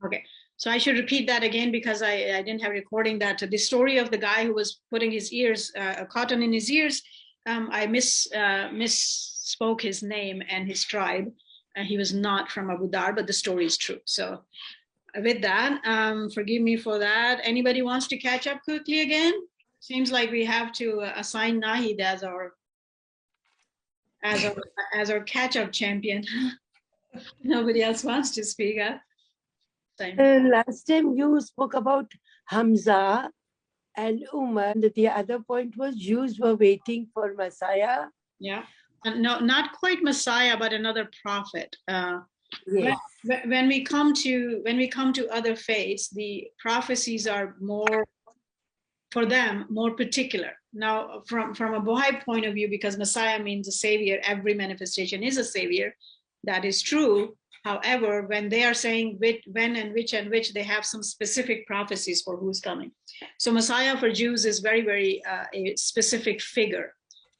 Okay, so I should repeat that again because I didn't have recording that. The story of the guy who was putting his ears, cotton in his ears, I misspoke his name and his tribe. He was not from Abu Dhar, but the story is true. So with that, forgive me for that. Anybody wants to catch up quickly again? Seems like we have to assign Nahid as our catch-up champion. Nobody else wants to speak up. Last time you spoke about Hamza and Umar. The other point was Jews were waiting for Messiah. Yeah, no, not quite Messiah, but another prophet. Yes. When we come to other faiths, the prophecies are more, for them, more particular. Now, from a Baha'i point of view, because Messiah means a savior, every manifestation is a savior. That is true. However, when they are saying when and which, they have some specific prophecies for who's coming. So Messiah for Jews is very, very a specific figure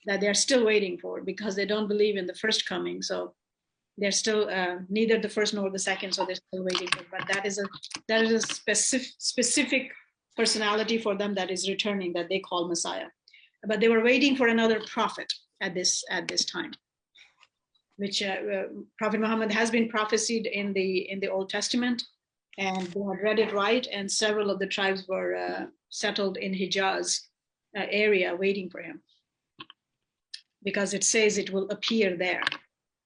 that they're still waiting for because they don't believe in the first coming. So they're still neither the first nor the second. So they're still waiting for. But that is a specific personality for them that is returning that they call Messiah. But they were waiting for another prophet at this time, which Prophet Muhammad has been prophesied in the Old Testament, and they had read it right, and several of the tribes were settled in Hijaz area waiting for him, because it says it will appear there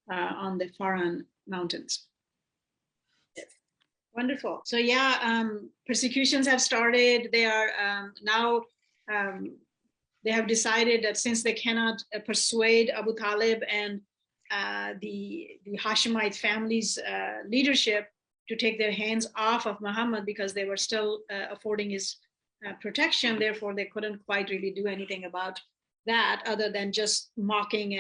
on the Faran mountains. Wonderful. So yeah, persecutions have started. They are now, they have decided that since they cannot persuade Abu Talib and the Hashemite family's leadership to take their hands off of Muhammad because they were still affording his protection, therefore they couldn't quite really do anything about that other than just mocking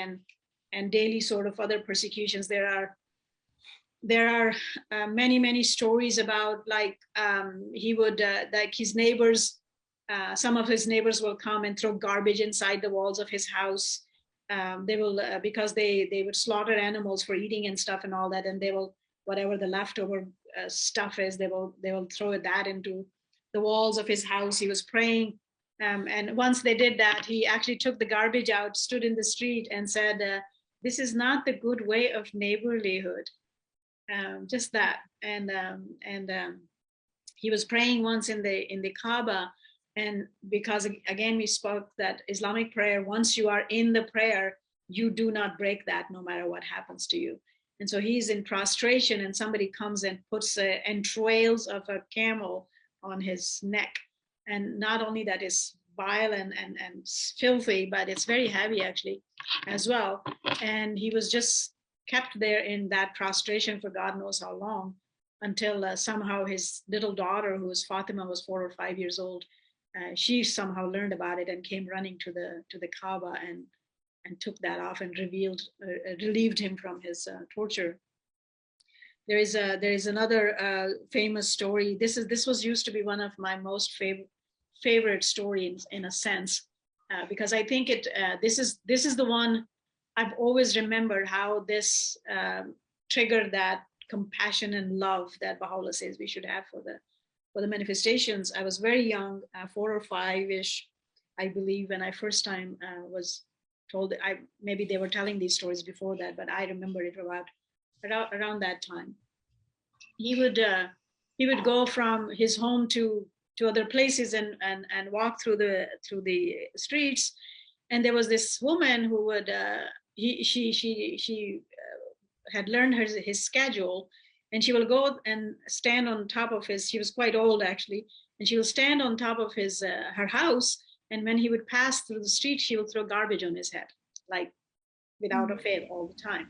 and daily sort of other persecutions. There are many stories about like he would like his neighbors, some of his neighbors will come and throw garbage inside the walls of his house. They will because they would slaughter animals for eating and stuff and all that, and they will, whatever the leftover stuff is, they will throw that into the walls of his house. He was praying, and once they did that, he actually took the garbage out, stood in the street, and said, "This is not the good way of neighborlyhood." Just that, and he was praying once in the Kaaba. And because, again, we spoke that Islamic prayer, once you are in the prayer, you do not break that no matter what happens to you. And so he's in prostration and somebody comes and puts entrails of a camel on his neck. And not only that is vile and filthy, but it's very heavy actually as well. And he was just kept there in that prostration for God knows how long, until somehow his little daughter, who was Fatima, was 4 or 5 years old, she somehow learned about it and came running to the Kaaba and took that off and relieved him from his torture. There is another famous story. This was used to be one of my most favorite stories in a sense, because I think this is the one I've always remembered, how this triggered that compassion and love that Baha'u'llah says we should have for the manifestations. I was very young, 4 or 5-ish, I believe, when I first time was told. Maybe they were telling these stories before that, but I remember it around that time. He would go from his home to other places and walk through the streets, and there was this woman who would she had learned his schedule. And she will go and stand on top of his, she was quite old actually, and she will stand on top of her house, and when he would pass through the street, she will throw garbage on his head, like without a fail all the time.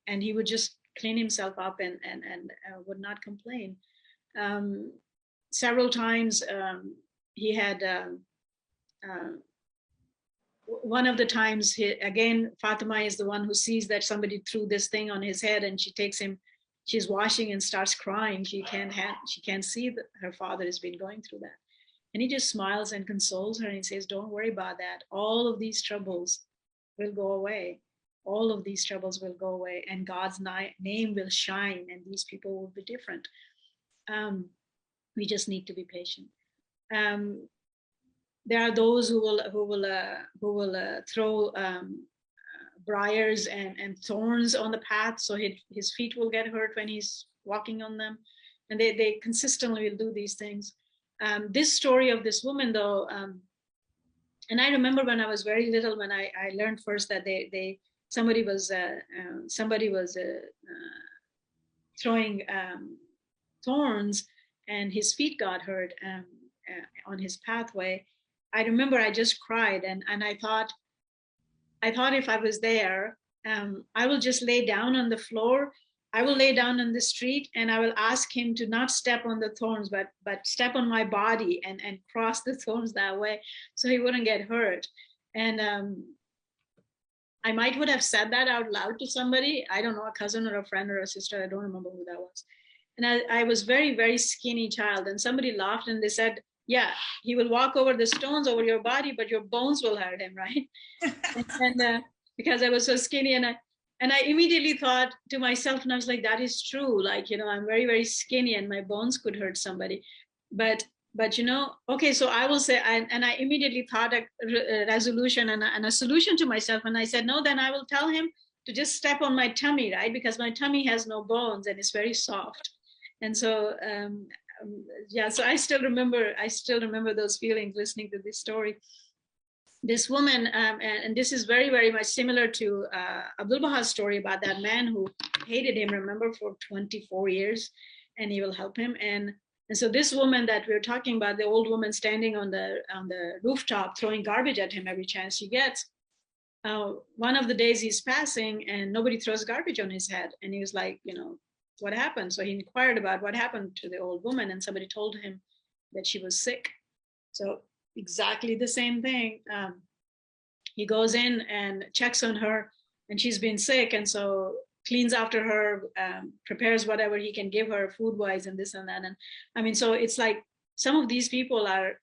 And he would just clean himself up and would not complain. Several times he had, one of the times, again, Fatima is the one who sees that somebody threw this thing on his head, and she takes him, she's washing and starts crying. She can't see that her father has been going through that. And he just smiles and consoles her and he says, "Don't worry about that. All of these troubles will go away. All of these troubles will go away, and God's name will shine, and these people will be different." We just need to be patient. There are those who will throw briars and thorns on the path, so his feet will get hurt when he's walking on them, and they consistently will do these things. This story of this woman, though, and I remember when I was very little, when I learned first that somebody was throwing thorns, and his feet got hurt on his pathway. I remember I just cried, and I thought if I was there, I will just lay down on the floor. I will lay down on the street, and I will ask him to not step on the thorns, but step on my body and cross the thorns that way, so he wouldn't get hurt. And I would have said that out loud to somebody. I don't know, a cousin or a friend or a sister. I don't remember who that was. And I was very, very skinny child, and somebody laughed and they said, yeah, he will walk over the stones over your body, but your bones will hurt him, right? and because I was so skinny, and I immediately thought to myself, and I was like, that is true. Like, I'm very, very skinny, and my bones could hurt somebody. But okay, so I will say, and I immediately thought a resolution and a solution to myself. And I said, no, then I will tell him to just step on my tummy, right? Because my tummy has no bones and it's very soft. And so, so I still remember those feelings listening to this story. This woman, and this is very, very much similar to Abdul Baha's story about that man who hated him, remember, for 24 years, and he will help him. And so this woman that we're talking about, the old woman standing on the rooftop throwing garbage at him every chance she gets. One of the days he's passing and nobody throws garbage on his head. And he was like, what happened? So he inquired about what happened to the old woman, and somebody told him that she was sick. So exactly the same thing. He goes in and checks on her, and she's been sick, and so cleans after her, prepares whatever he can give her food-wise and this and that. And I mean, so it's like some of these people are,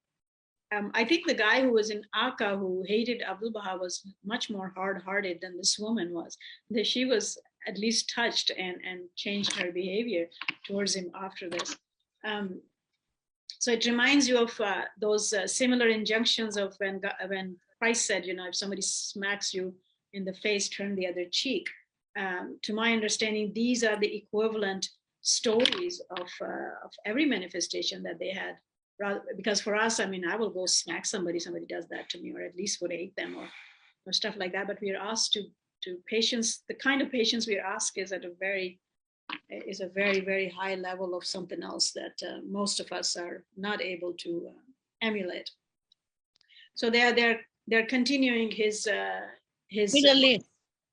I think the guy who was in Akka who hated Abdul Baha was much more hard-hearted than this woman was. That she was at least touched and changed her behavior towards him after this. So it reminds you of those similar injunctions of when Christ said, if somebody smacks you in the face, turn the other cheek. To my understanding, these are the equivalent stories of every manifestation that they had. Because for us, I mean, I will go smack somebody does that to me, or at least would hate them or stuff like that. But we are asked to patience. The kind of patience we are asked is a very, very high level of something else that most of us are not able to emulate. So they're continuing his. Similarly,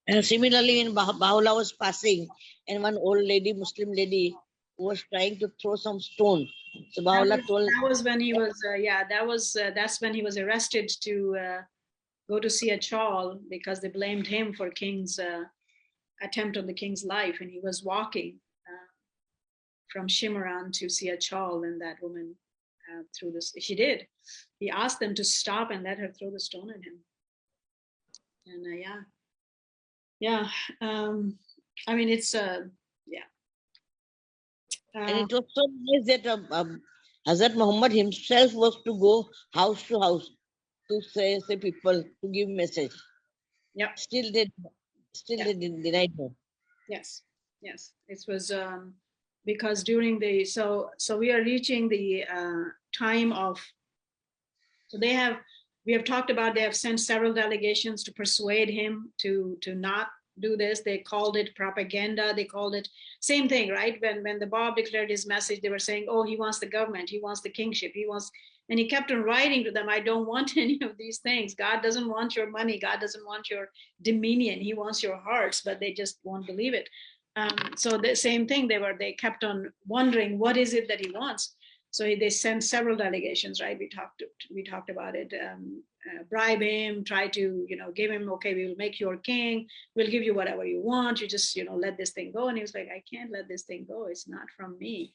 when Baha'u'llah was passing, and one old lady, Muslim lady, was trying to throw some stone. So Baha'u'llah told. That was when he was. That's when he was arrested to go to see a chawl, because they blamed him for King's attempt on the king's life, and he was walking from Shimran to see a chawl, and that woman threw this. She did. He asked them to stop and let her throw the stone at him. And I mean, it's and it was so nice that Hazrat Muhammad himself was to go house to house to say people, to give message. Yeah. Still they denied her. Yes. It was because during the so we are reaching the time of. So we have talked about, they have sent several delegations to persuade him to not do this. They called it propaganda. They called it same thing, right? When the Bab declared his message, they were saying, oh, he wants the government, he wants the kingship, and he kept on writing to them, I don't want any of these things. God doesn't want your money. God doesn't want your dominion. He wants your hearts, but they just won't believe it. So the same thing, they kept on wondering, what is it that he wants? So they sent several delegations, right? We talked about it. Bribe him, try to, give him, okay, we will make you our king. We'll give you whatever you want. You just, let this thing go. And he was like, I can't let this thing go. It's not from me.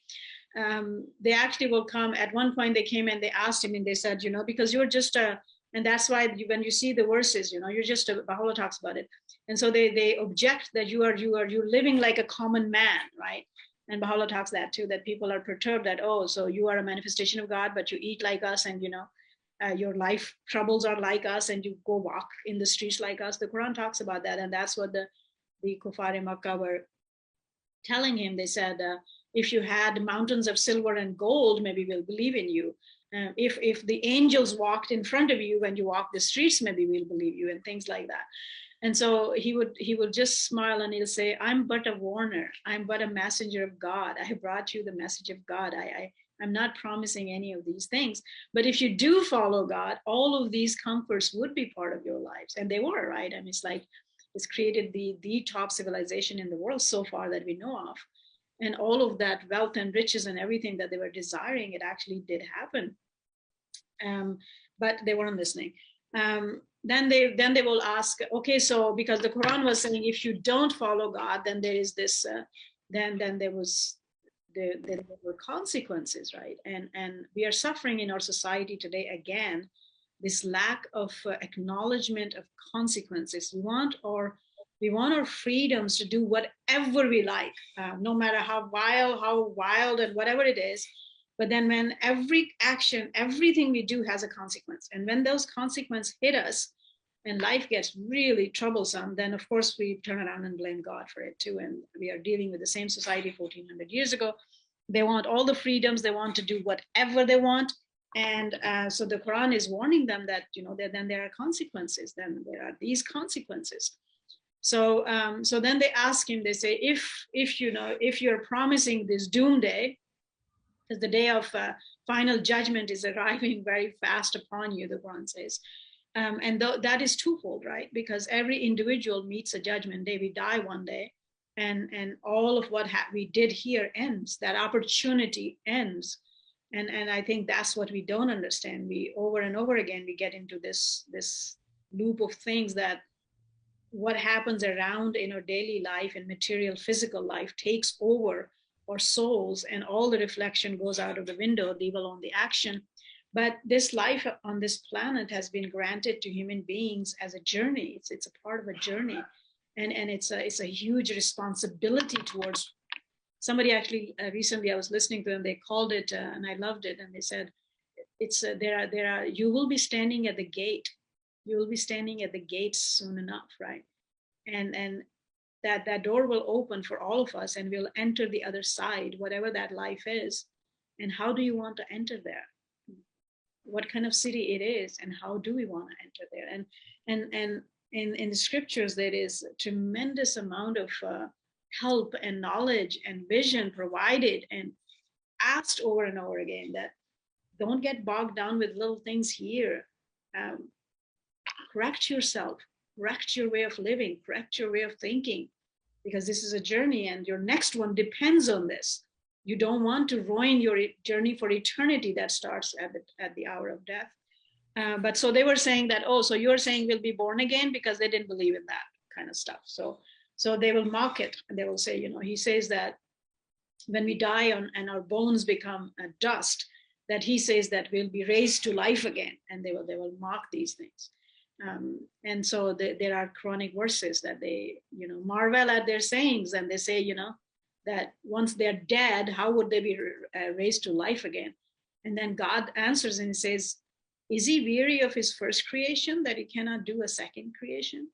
They actually will come. At one point they came and they asked him, and they said, because you're just and that's why when you see the verses, you're just Baha'u'llah talks about it. And so they object that you're living like a common man, right? And Baha'u'llah talks that too, that people are perturbed that, oh, so you are a manifestation of God, but you eat like us, and your life troubles are like us, and you go walk in the streets like us. The Quran talks about that, and that's what the Kuffar in Makkah were telling him. They said, if you had mountains of silver and gold, maybe we'll believe in you. If the angels walked in front of you when you walk the streets, maybe we'll believe you, and things like that. And so he would just smile, and he'll say, I'm but a warner. I'm but a messenger of God. I have brought you the message of God. I'm not promising any of these things. But if you do follow God, all of these comforts would be part of your lives. And they were, right? I mean, it's like, it's created the top civilization in the world so far that we know of. And all of that wealth and riches and everything that they were desiring, it actually did happen. But they weren't listening. Then they will ask, okay, so because the Quran was saying, if you don't follow God, then there is this, then there were consequences, right? And we are suffering in our society today again, this lack of acknowledgement of consequences. We want our freedoms to do whatever we like, no matter how wild and whatever it is. But then when every action, everything we do has a consequence. And when those consequences hit us and life gets really troublesome, then of course we turn around and blame God for it too. And we are dealing with the same society 1400 years ago. They want all the freedoms. They want to do whatever they want. And so the Quran is warning them that, then there are consequences. Then there are these consequences. So then they ask him, they say, if you're promising this doom day, because the day of final judgment is arriving very fast upon you, the Quran says. And that is twofold, right? Because every individual meets a judgment day. We die one day, and all of what we did here ends. That opportunity ends. And I think that's what we don't understand. We over and over again, we get into this loop of things that what happens around in our daily life and material physical life takes over our souls, and all the reflection goes out of the window, leave alone the action. But this life on this planet has been granted to human beings as a journey. It's a part of a journey, and it's a huge responsibility towards. Somebody actually recently I was listening to them. They called it, and I loved it. And they said, "It's you will be standing at the gate. You will be standing at the gate soon enough, right? And that door will open for all of us, and we'll enter the other side, whatever that life is. And how do you want to enter there? What kind of city it is, and how do we want to enter there? And in the scriptures, there is a tremendous amount of help and knowledge and vision provided and asked over and over again, that don't get bogged down with little things here. Correct yourself, correct your way of living, correct your way of thinking, because this is a journey, and your next one depends on this. You don't want to ruin your journey for eternity that starts at the hour of death. But so they were saying that, oh, so you're saying we'll be born again, because they didn't believe in that kind of stuff. So they will mock it, and they will say, he says that when we die and our bones become dust, that he says that we'll be raised to life again, and they will mock these things. And so there are Quranic verses that they, marvel at their sayings, and they say, that once they're dead, how would they be raised to life again? And then God answers and he says, is he weary of his first creation that he cannot do a second creation?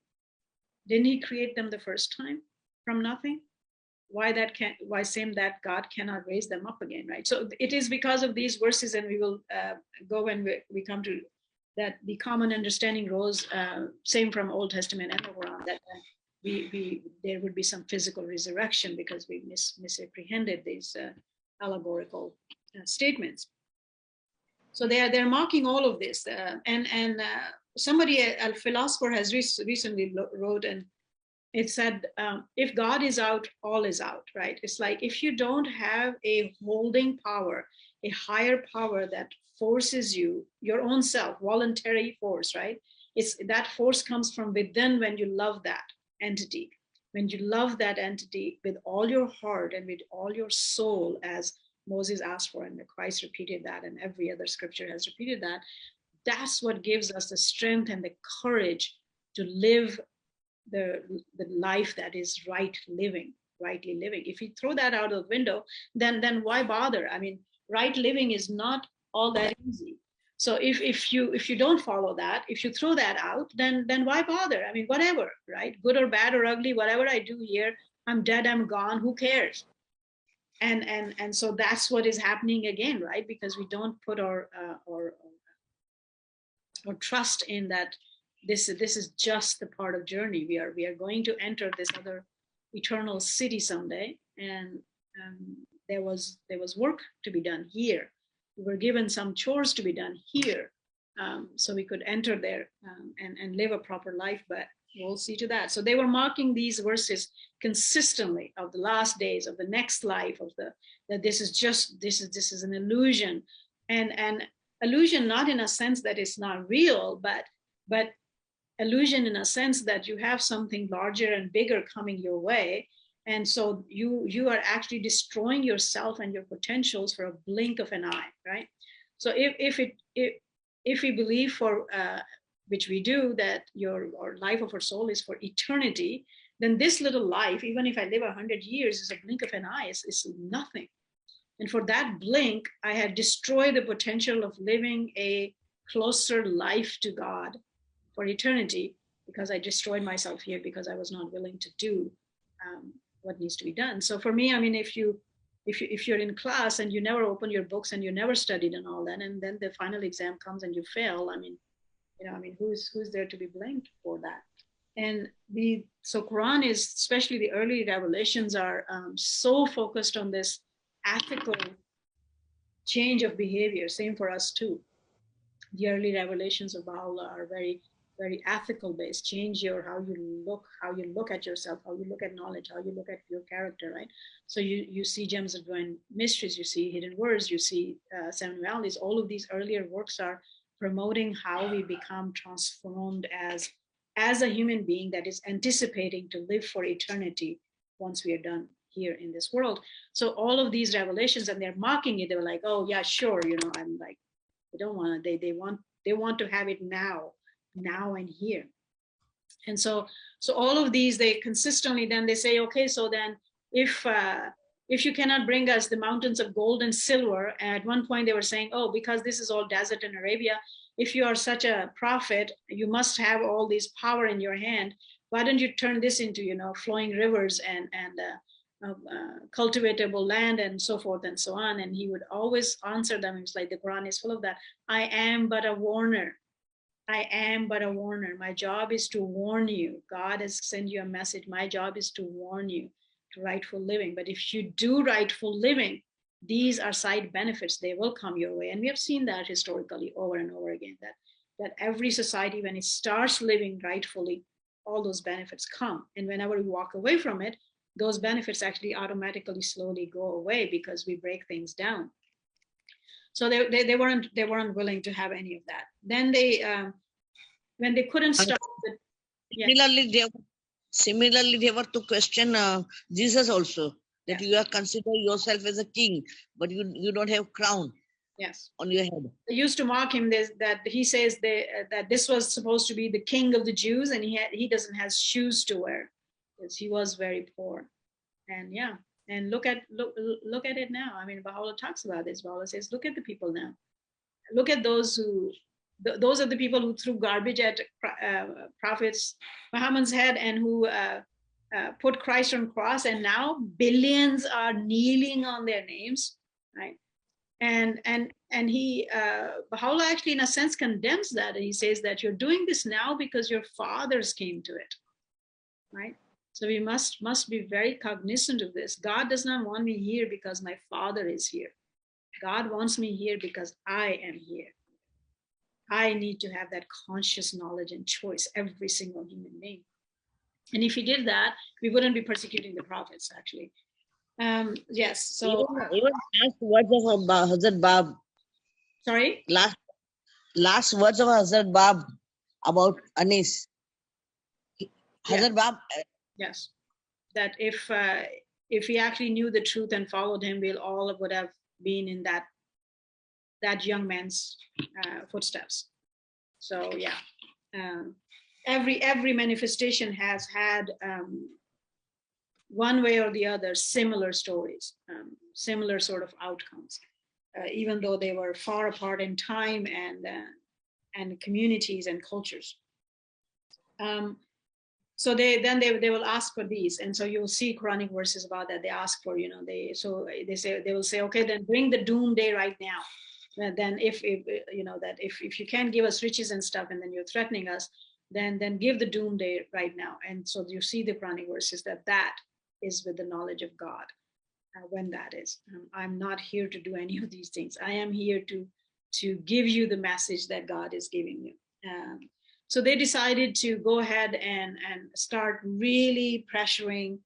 Didn't he create them the first time from nothing? Why say that God cannot raise them up again, right? So it is because of these verses, and we will go when we come to that the common understanding rose, same from Old Testament and the Quran, that there would be some physical resurrection because we misapprehended these allegorical statements. So they're mocking all of this, and somebody, a philosopher, has recently wrote, and it said, if God is out, all is out, right? It's like if you don't have a holding power, a higher power that forces you, your own self, voluntary force, right? It's that force comes from within when you love that entity. When you love that entity with all your heart and with all your soul, as Moses asked for, and Christ repeated that, and every other scripture has repeated that, that's what gives us the strength and the courage to live the life that is right living. rightly living. If you throw that out of the window, then why bother? I mean, right living is not all that easy. So if you don't follow that, if you throw that out, then why bother? I mean, whatever, right? Good or bad or ugly, whatever I do here, I'm dead, I'm gone, who cares? And so that's what is happening again, right? Because we don't put our trust in that this is just the part of journey. We are going to enter this other eternal city someday, and there was work to be done here. We were given some chores to be done here, so we could enter there and live a proper life, but we'll see to that. So they were marking these verses consistently of the last days, of the next life, of that this is an illusion, and illusion not in a sense that it's not real, but illusion in a sense that you have something larger and bigger coming your way, and so you are actually destroying yourself and your potentials for a blink of an eye, right? So if we believe, for which we do, that our life of our soul is for eternity, then this little life, even if I live 100 years, is a blink of an eye. It's nothing. And for that blink, I have destroyed the potential of living a closer life to God for eternity, because I destroyed myself here because I was not willing to do what needs to be done. So for me, I mean, if you're in class and you never open your books and you never studied and all that, and then the final exam comes and you fail, I mean, who's there to be blamed for that? And so Quran is, especially the early revelations, are so focused on this ethical change of behavior. Same for us too. The early revelations of Baha'u'llah are very, very ethical based. Change how you look at yourself, how you look at knowledge, how you look at your character, right? So you see Gems of Divine Mysteries, you see Hidden Words, you see Seven Realities. All of these earlier works are promoting how we become transformed as a human being that is anticipating to live for eternity once we are done here in this world. So all of these revelations, and they're mocking it. They were like, oh yeah, sure, I'm like, they don't want to, they want to have it now and here. And so all of these, they consistently, then they say, okay, so then if you cannot bring us the mountains of gold and silver, at one point they were saying, oh, because this is all desert in Arabia, if you are such a prophet, you must have all this power in your hand. Why don't you turn this into, flowing rivers and cultivatable land and so forth and so on? And he would always answer them. It's like the Quran is full of that. I am but a warner. I am but a warner. My job is to warn you. God has sent you a message. My job is to warn you to rightful living. But if you do rightful living, these are side benefits. They will come your way. And we have seen that historically over and over again, that every society, when it starts living rightfully, all those benefits come. And whenever we walk away from it, those benefits actually automatically slowly go away because we break things down. So they weren't willing to have any of that. Then when they couldn't stop it. Yeah. Similarly, they were to question Jesus also, that you are consider yourself as a king, but you don't have crown. Yes. On your head. They used to mock him that he says that this was supposed to be the king of the Jews, and he doesn't have shoes to wear because he was very poor. And yeah, and look at it now. I mean, Baha'u'llah talks about this. Baha'u'llah says, look at the people now. Look at those are the people who threw garbage at Prophet's Muhammad's head and who put Christ on cross, and now billions are kneeling on their names, right? And he Baha'u'llah actually in a sense condemns that, and he says that you're doing this now because your fathers came to it, right? So we must be very cognizant of this. God does not want me here because my father is here. God wants me here because I am here. I need to have that conscious knowledge and choice, every single human being. And if he did that, we wouldn't be persecuting the prophets, actually. Yes, so... Even last words of Hazrat Bab. Sorry? Last words of Hazrat Bab about Anis. Hazrat Bab... Yes, that if we actually knew the truth and followed him, we all would have been in that young man's footsteps. So yeah, every manifestation has had one way or the other, similar stories, similar sort of outcomes, even though they were far apart in time and communities and cultures. So they will ask for these, and so you'll see Quranic verses about that. They ask for, they will say, okay, then bring the doomsday right now. And then if you can't give us riches and stuff, and then you're threatening us, then give the doomsday right now. And so you see the Quranic verses that is with the knowledge of God. When that is, I'm not here to do any of these things. I am here to give you the message that God is giving you. So they decided to go ahead and start really pressuring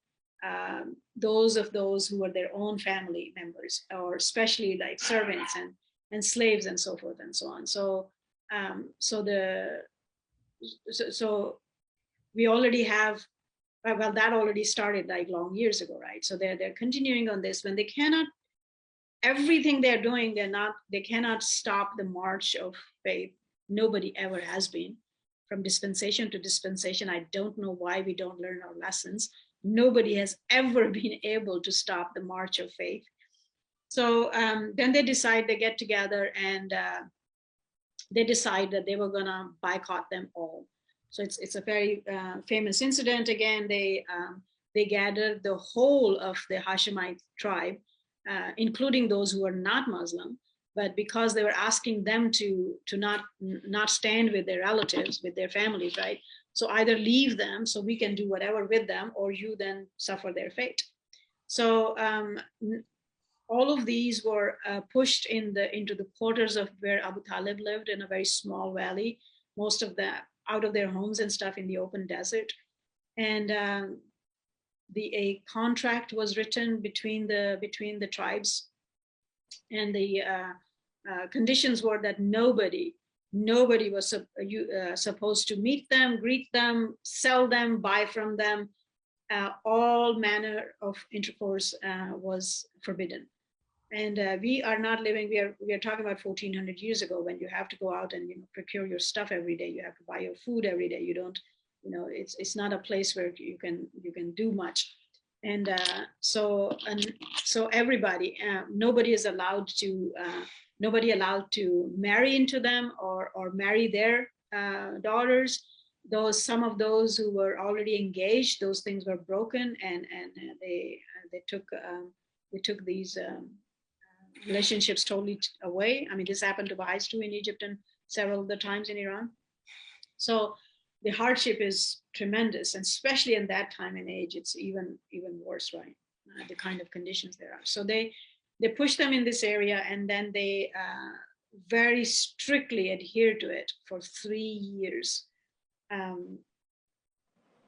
those who were their own family members, or especially like servants and slaves and so forth and so on. So we already have, well, that already started like long years ago, right? So they're continuing on this when they cannot. Everything they're doing, they cannot stop the march of faith. Nobody ever has been. From dispensation to dispensation, I don't know why we don't learn our lessons. Nobody has ever been able to stop the march of faith. So then they get together and they decide that they were gonna boycott them all. So it's a very famous incident. Again, they gathered the whole of the Hashemite tribe, including those who were not Muslim, but because they were asking them to not stand with their relatives, with their families, right? So either leave them so we can do whatever with them, or you then suffer their fate. So all of these were pushed into the quarters of where Abu Talib lived, in a very small valley, most of them out of their homes and stuff in the open desert. And a contract was written between the tribes, and the conditions were that nobody was supposed to meet them, greet them, sell them, buy from them. All manner of intercourse was forbidden. And we are not living, we are talking about 1400 years ago, when you have to go out and procure your stuff every day. You have to buy your food every day. You don't, it's not a place where you can do much. And so everybody, nobody is allowed to marry into them or marry their daughters. Some of those who were already engaged, those things were broken, and they took these relationships totally away. I mean, this happened to Baha'is too in Egypt and several other times in Iran. So the hardship is tremendous, and especially in that time and age, it's even worse, right? The kind of conditions there are. So they push them in this area, and then they very strictly adhere to it for 3 years.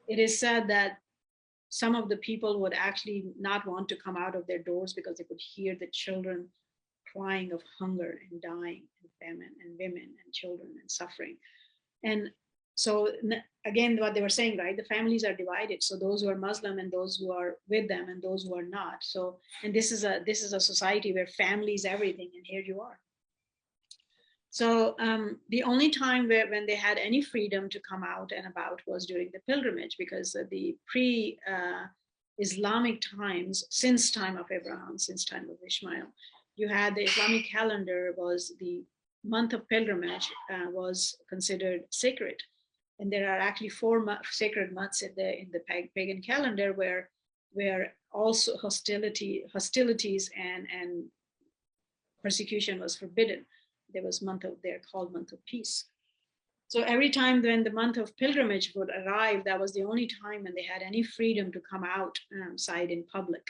It is said that some of the people would actually not want to come out of their doors because they could hear the children crying of hunger and dying, and famine, and women and children and suffering. And so again, what they were saying, right? The families are divided. So those who are Muslim and those who are with them and those who are not. So, and this is a society where family is everything, and here you are. So the only time when they had any freedom to come out and about was during the pilgrimage, because the pre-Islamic times, since time of Abraham, since time of Ishmael, you had the Islamic calendar was the month of pilgrimage was considered sacred. And there are actually 4 sacred months in the pagan calendar where also hostilities and persecution was forbidden. There was they're called month of peace. So every time when the month of pilgrimage would arrive, that was the only time when they had any freedom to come outside in public.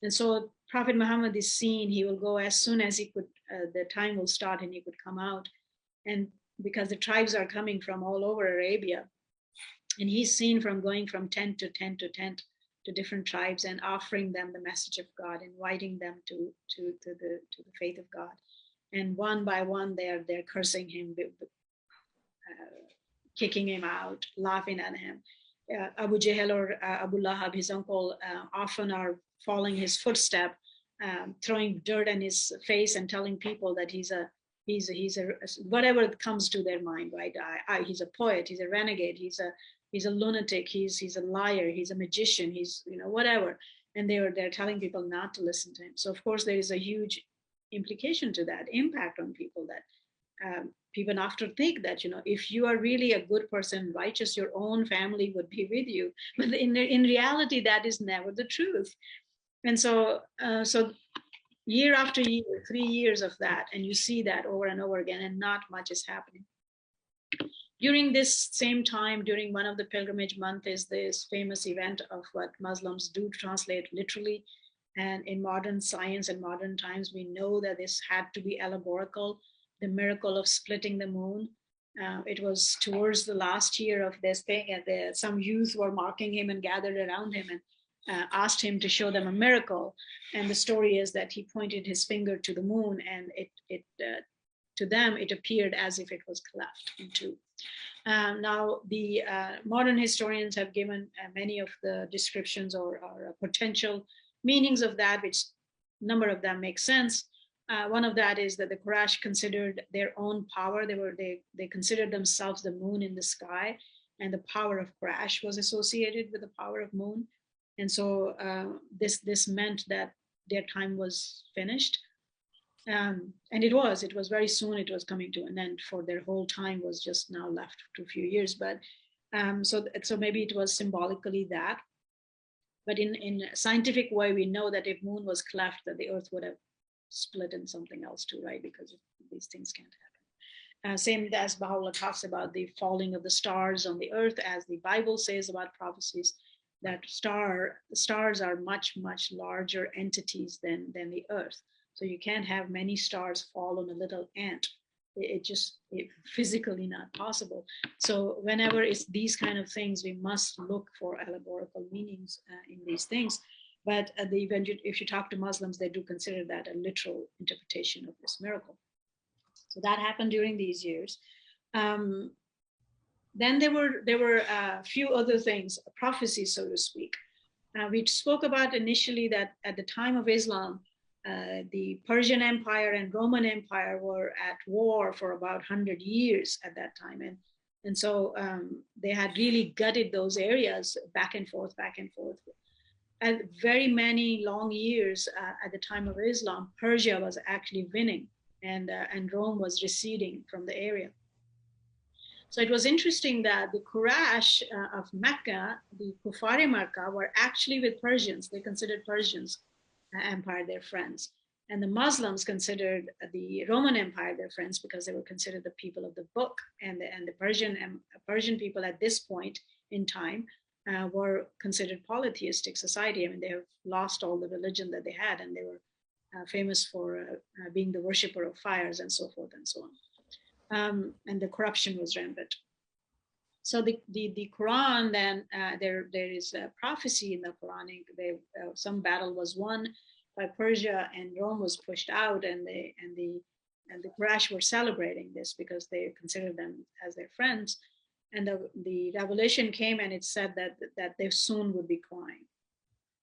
And so Prophet Muhammad is seen, he will go as soon as he could, the time will start and he could come out. And because the tribes are coming from all over Arabia, and he's seen from going from tent to tent to tent to different tribes and offering them the message of God, inviting them to the faith of God. And one by one, they're cursing him, kicking him out, laughing at him. Abu Jahl or Abu Lahab, his uncle, often are following his footstep, throwing dirt in his face and telling people that he's a whatever comes to their mind, right? He's a poet, he's a renegade, he's he's a lunatic, he's a liar, he's a magician, he's, you know, whatever. And they're telling people not to listen to him. So of course there is a huge implication to that, impact on people, that people often think that, you know, if you are really a good person, righteous, your own family would be with you. But in reality, that is never the truth. And so, so year after year, 3 years of that, and you see that over and over again, and not much is happening. During this same time, during one of the pilgrimage month, is this famous event of what Muslims do translate literally. And in modern science and modern times, we know that this had to be allegorical, the miracle of splitting the moon. It was towards the last year of this thing, and some youth were mocking him and gathered around him and asked him to show them a miracle. And the story is that he pointed his finger to the moon, and to them, it appeared as if it was cleft in two. Now, the modern historians have given many of the descriptions or potential meanings of that, which number of them make sense. One of that is that the Quraysh considered their own power. They considered themselves the moon in the sky, and the power of Quraysh was associated with the power of moon. And so this meant that their time was finished. And it was very soon, it was coming to an end, for their whole time was just now left to a few years. But so maybe it was symbolically that. But in a scientific way, we know that if moon was cleft, that the earth would have split in something else too, right? Because these things can't happen. Same as Baha'u'llah talks about the falling of the stars on the earth, as the Bible says about prophecies, that stars are much, much larger entities than the earth. So you can't have many stars fall on a little ant. It's physically not possible. So whenever it's these kind of things, we must look for allegorical meanings in these things. But if you talk to Muslims, they do consider that a literal interpretation of this miracle. So that happened during these years. Then there were a few other things, prophecies, so to speak. We spoke about initially that at the time of Islam, the Persian Empire and Roman Empire were at war for about 100 years at that time. And so they had really gutted those areas back and forth. And very many long years at the time of Islam, Persia was actually winning, and Rome was receding from the area. So it was interesting that the Quraysh of Mecca, the Kufari Makkah, were actually with Persians. They considered Persians Empire their friends. And the Muslims considered the Roman Empire their friends because they were considered the people of the book. And the Persian people at this point in time were considered polytheistic society. I mean, they have lost all the religion that they had, and they were famous for being the worshiper of fires and so forth and so on. And the corruption was rampant. So the Quran, then there is a prophecy in the Quranic. Some battle was won by Persia, and Rome was pushed out, and the Quraysh were celebrating this because they considered them as their friends. And the revelation came, and it said that they soon would be crying,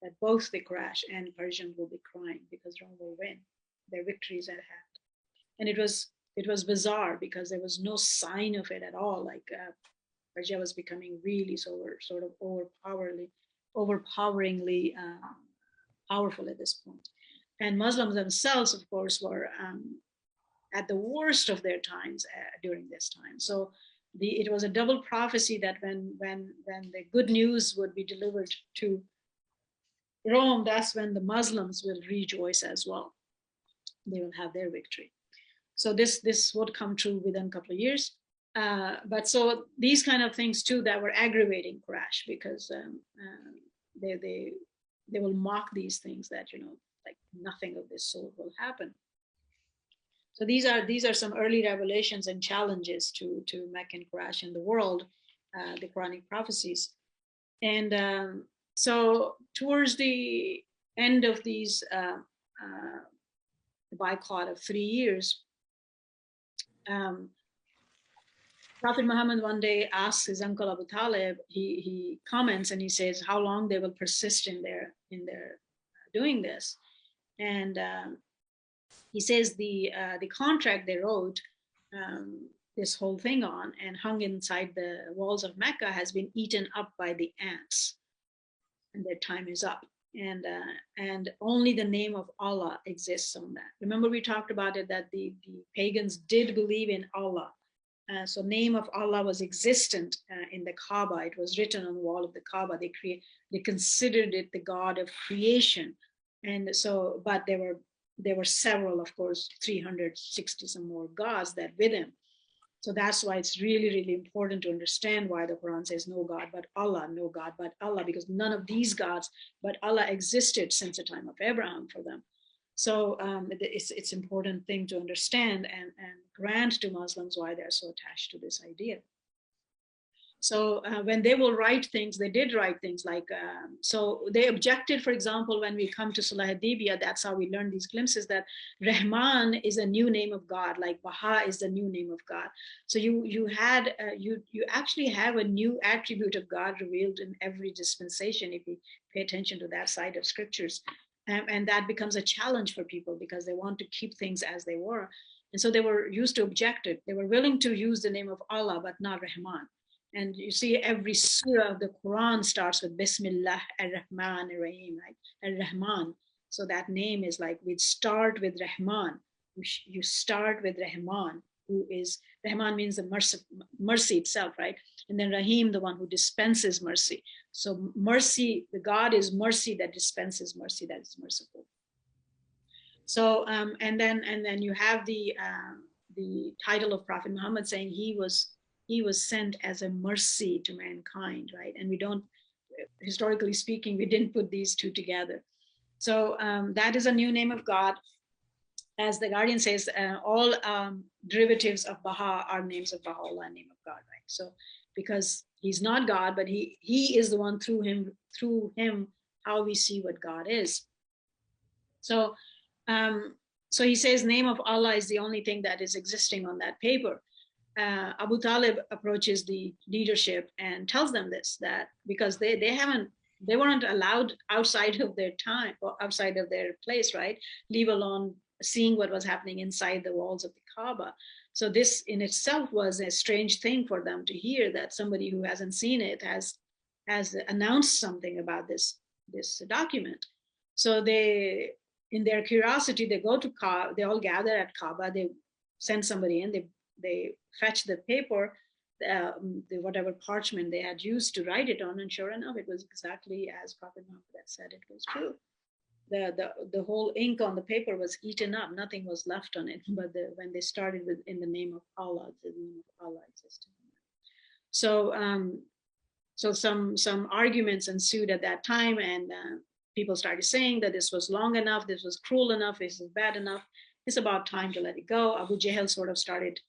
that both the Quraysh and Persians will be crying because Rome will win. Their victories at hand. And it was bizarre because there was no sign of it at all. Like Persia was becoming really sort of overpoweringly powerful at this point. And Muslims themselves, of course, were at the worst of their times during this time. So it was a double prophecy that when the good news would be delivered to Rome, that's when the Muslims will rejoice as well. They will have their victory. So this would come true within a couple of years. But so these kind of things too that were aggravating Quraysh, because they will mock these things that, you know, like nothing of this sort will happen. So these are some early revelations and challenges to Mecca and Quraysh in the world, the Quranic prophecies. And so towards the end of these boycott of 3 years, Prophet Muhammad one day asks his uncle Abu Talib, he comments and he says how long they will persist in their doing this. And he says the contract they wrote this whole thing on and hung inside the walls of Mecca has been eaten up by the ants, and their time is up. And only the name of Allah exists on that. Remember, we talked about it, that the pagans did believe in Allah. So name of Allah was existent in the Kaaba. It was written on the wall of the Kaaba. They considered it the God of creation. And so, but there were several, of course, 360 some more gods that with him. So that's why it's really, really important to understand why the Quran says no God but Allah, no God but Allah, because none of these gods but Allah existed since the time of Abraham for them. So it's important thing to understand and grant to Muslims why they're so attached to this idea. So when they will write things, they did write things like, so they objected, for example, when we come to Sulh Hudaybiyah, that's how we learn these glimpses, that Rahman is a new name of God, like Baha is the new name of God. So you actually have a new attribute of God revealed in every dispensation, if you pay attention to that side of scriptures. And that becomes a challenge for people because they want to keep things as they were. And so they were used to object it. They were willing to use the name of Allah, but not Rahman. And you see every surah of the Quran starts with Bismillah ar-Rahman ar-Rahim, right? Ar-Rahman. So that name is like, we start with Rahman. You start with Rahman, who is, Rahman means the mercy itself, right? And then Rahim, the one who dispenses mercy. So mercy, the God is mercy that dispenses mercy, that is merciful. So, and then you have the title of Prophet Muhammad saying he was sent as a mercy to mankind, right? And we don't, historically speaking, we didn't put these two together. So that is a new name of God. As the Guardian says, all derivatives of Baha are names of Baha'u'llah, name of God, right? So because he's not God, but he is the one through him, how we see what God is. So, so he says name of Allah is the only thing that is existing on that paper. Abu Talib approaches the leadership and tells them this, that because they weren't allowed outside of their time or outside of their place, right? Leave alone seeing what was happening inside the walls of the Kaaba. So this in itself was a strange thing for them to hear, that somebody who hasn't seen it has announced something about this document. So they, in their curiosity, they go to Kaaba, they all gather at Kaaba, they send somebody in, they fetch the paper, the whatever parchment they had used to write it on, and sure enough, it was exactly as Prophet Muhammad had said it was true. The whole ink on the paper was eaten up, nothing was left on it. But when they started with in the name of Allah, the name of Allah existed. So so some arguments ensued at that time, and people started saying that this was long enough, this was cruel enough, this is bad enough. It's about time to let it go. Abu Jahl sort of started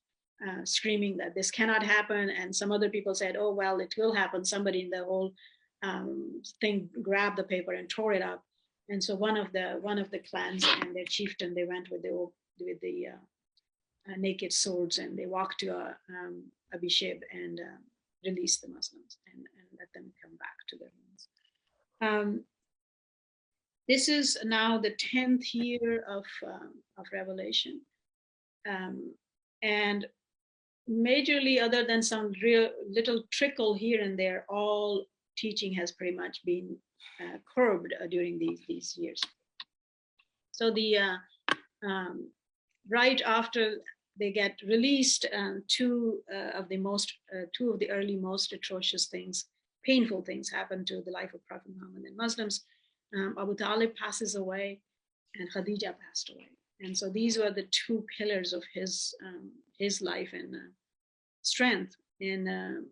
screaming that this cannot happen, and some other people said, "Oh well, it will happen." Somebody in the whole thing grabbed the paper and tore it up, and so one of the clans and their chieftain, they went with the naked swords, and they walked to Abishib and released the Muslims and let them come back to their homes. This is now the 10th year of revelation, and majorly, other than some real little trickle here and there, all teaching has pretty much been curbed during these years. So the right after they get released, two of the early most atrocious things, painful things happen to the life of Prophet Muhammad and Muslims. Abu Talib passes away, and Khadija passed away. And so these were the two pillars of his life and strength. And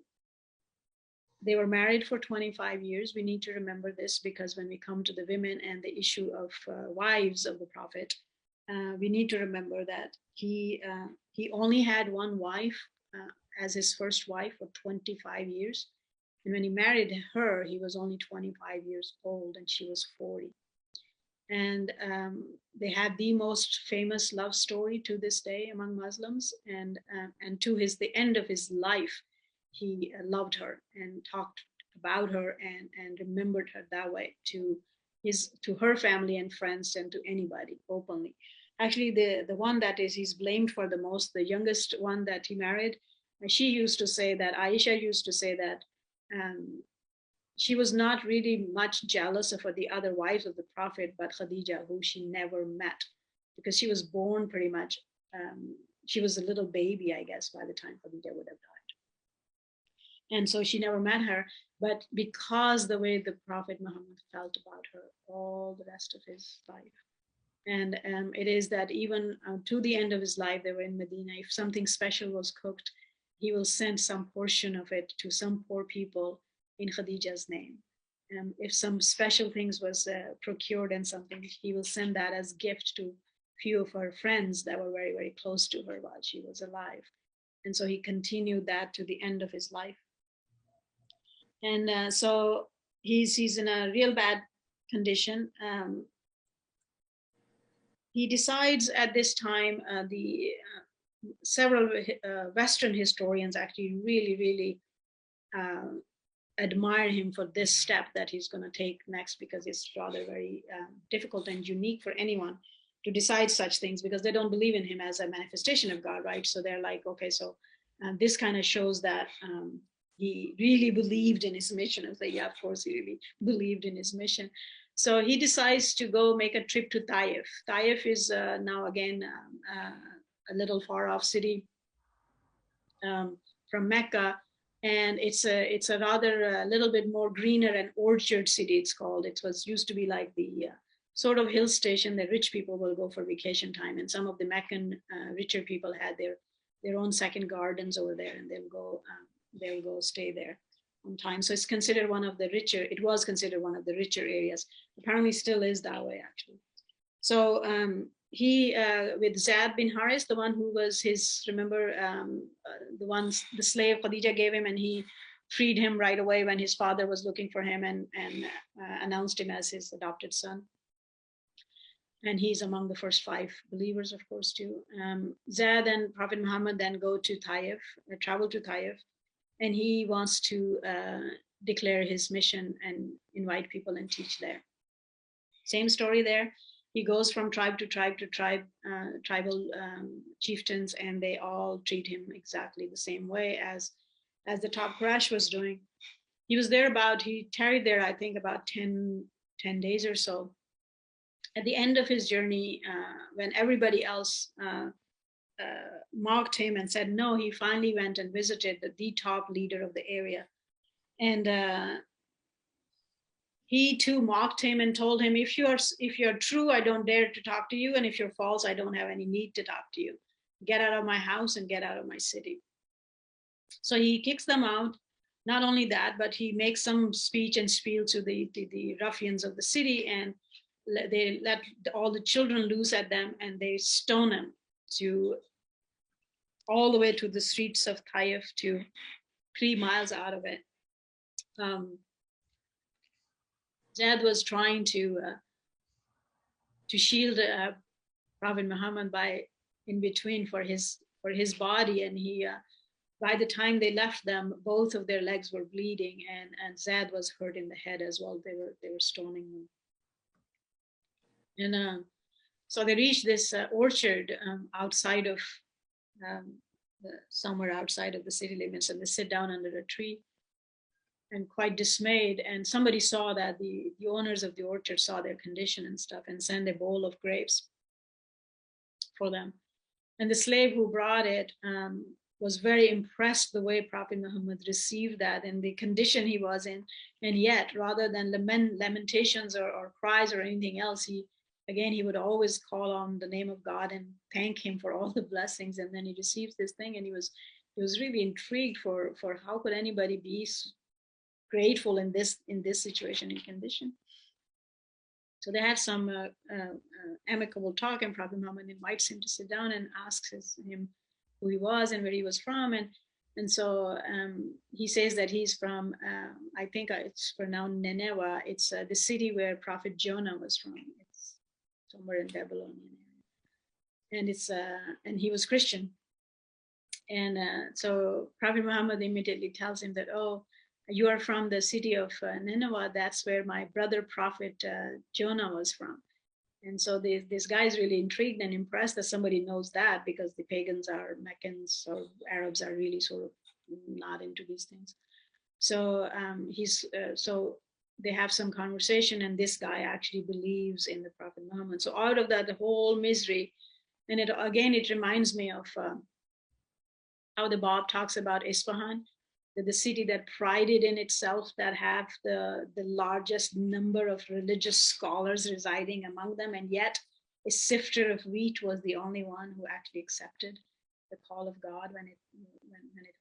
they were married for 25 years. We need to remember this, because when we come to the women and the issue of wives of the Prophet, we need to remember that he only had one wife as his first wife for 25 years. And when he married her, he was only 25 years old and she was 40. And they had the most famous love story to this day among Muslims. And to the end of his life, he loved her and talked about her and remembered her that way to her family and friends and to anybody openly. Actually, the one that he's blamed for the most, the youngest one that he married, she used to say that, Aisha used to say that she was not really much jealous of the other wives of the Prophet, but Khadija, who she never met, because she was born pretty much, she was a little baby, I guess, by the time Khadija would have died. And so she never met her, but because the way the Prophet Muhammad felt about her all the rest of his life. And it is that even to the end of his life, they were in Medina. If something special was cooked, he will send some portion of it to some poor people in Khadija's name. If some special things was procured and something, he will send that as gift to few of her friends that were very, very close to her while she was alive. And so he continued that to the end of his life. And so he's in a real bad condition. He decides at this time, several Western historians actually really admire him for this step that he's going to take next, because it's rather very difficult and unique for anyone to decide such things, because they don't believe in him as a manifestation of God, right? So they're like, okay, so this kind of shows that he really believed in his mission. I say, yeah, of course, he really believed in his mission. So he decides to go make a trip to Taif. Taif is now again a little far off city from Mecca, and it's a rather a little bit more greener and orchard city. It's called. It was used to be like the sort of hill station that rich people will go for vacation time, and some of the Meccan richer people had their own second gardens over there, and they'll go stay there on time. So it's considered one of the richer. It was considered one of the richer areas. Apparently, still is that way actually. So he with Zaid bin Haris, the one who was his, remember, the slave Khadija gave him, and he freed him right away when his father was looking for him, and announced him as his adopted son. And he's among the first 5 believers, of course, too. Zaid and Prophet Muhammad then go to Taif, travel to Taif, and he wants to declare his mission and invite people and teach there. Same story there. He goes from tribe to tribe to tribe, tribal chieftains, and they all treat him exactly the same way as the top Quraysh was doing. He tarried there, I think, about 10 days or so. At the end of his journey, when everybody else mocked him and said no, he finally went and visited the top leader of the area. And he too mocked him and told him, if you're true, I don't dare to talk to you. And if you're false, I don't have any need to talk to you. Get out of my house and get out of my city. So he kicks them out. Not only that, but he makes some speech and spiel to the ruffians of the city, and they let all the children loose at them, and they stone them all the way to the streets of Taif, to 3 miles out of it. Zaid was trying to shield Prophet Muhammad by in between for his body, and he by the time they left them, both of their legs were bleeding, and Zaid was hurt in the head as well. They were stoning them. And so they reached this orchard outside of somewhere outside of the city limits, and they sit down under a tree, and quite dismayed. And somebody saw that the owners of the orchard saw their condition and stuff, and sent a bowl of grapes for them. And the slave who brought it was very impressed the way Prophet Muhammad received that and the condition he was in. And yet, rather than lamentations or cries or anything else, he would always call on the name of God and thank him for all the blessings. And then he receives this thing, and he was really intrigued for how could anybody be grateful in this situation and condition. So they had some amicable talk, and Prophet Muhammad invites him to sit down and asks him who he was and where he was from. And so he says that he's from, I think it's pronounced Nineveh. It's the city where Prophet Jonah was from. It's somewhere in Babylonian area. And he was Christian. And so Prophet Muhammad immediately tells him that, oh, you are from the city of Nineveh. That's where my brother Prophet Jonah was from. And so this guy is really intrigued and impressed that somebody knows that, because the pagans are Meccans or Arabs are really sort of not into these things. So so they have some conversation, and this guy actually believes in the Prophet Muhammad. So out of that, the whole misery, and it reminds me of how the Bab talks about Isfahan, that the city that prided in itself that have the largest number of religious scholars residing among them, and yet a sifter of wheat was the only one who actually accepted the call of God when it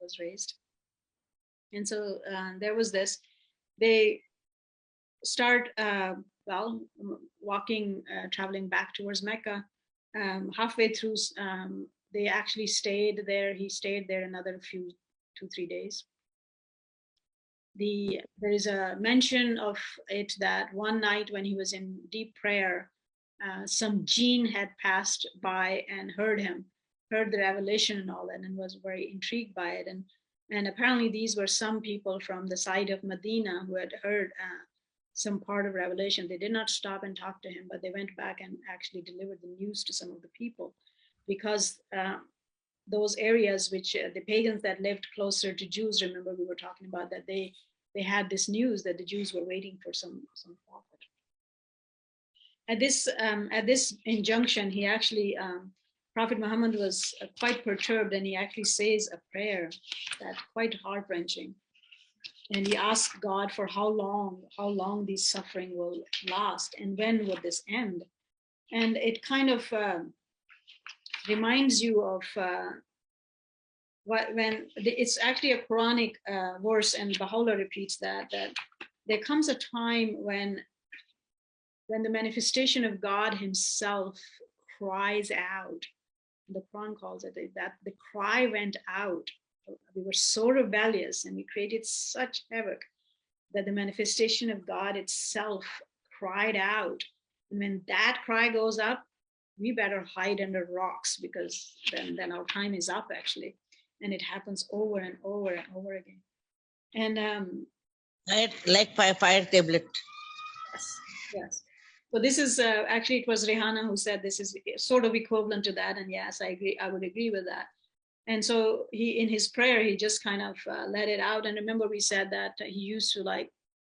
was raised. And so there was this. They start walking, traveling back towards Mecca. Halfway through, they actually stayed there. He stayed there another 2-3 days. There is a mention of it that one night when he was in deep prayer, some jinn had passed by and heard the revelation and all that, and was very intrigued by it. And apparently these were some people from the side of Medina who had heard some part of revelation. They did not stop and talk to him, but they went back and actually delivered the news to some of the people, because those areas which the pagans that lived closer to Jews, remember we were talking about that they had this news that the Jews were waiting for some prophet. At this injunction, he actually Prophet Muhammad was quite perturbed, and he actually says a prayer that's quite heart-wrenching. And he asked God for how long this suffering will last, and when would this end? And it kind of reminds you of when it's actually a Quranic verse, and Baha'u'llah repeats that there comes a time when the manifestation of God himself cries out. The Quran calls it that the cry went out. We were so rebellious and we created such havoc that the manifestation of God itself cried out. And when that cry goes up, we better hide under rocks, because then our time is up, actually. And it happens over and over and over again. And like fire tablet. Yes. So this is actually, it was Rihanna who said this is sort of equivalent to that. And yes, I agree. I would agree with that. And so he, in his prayer, he just kind of let it out. And remember, we said that he used to like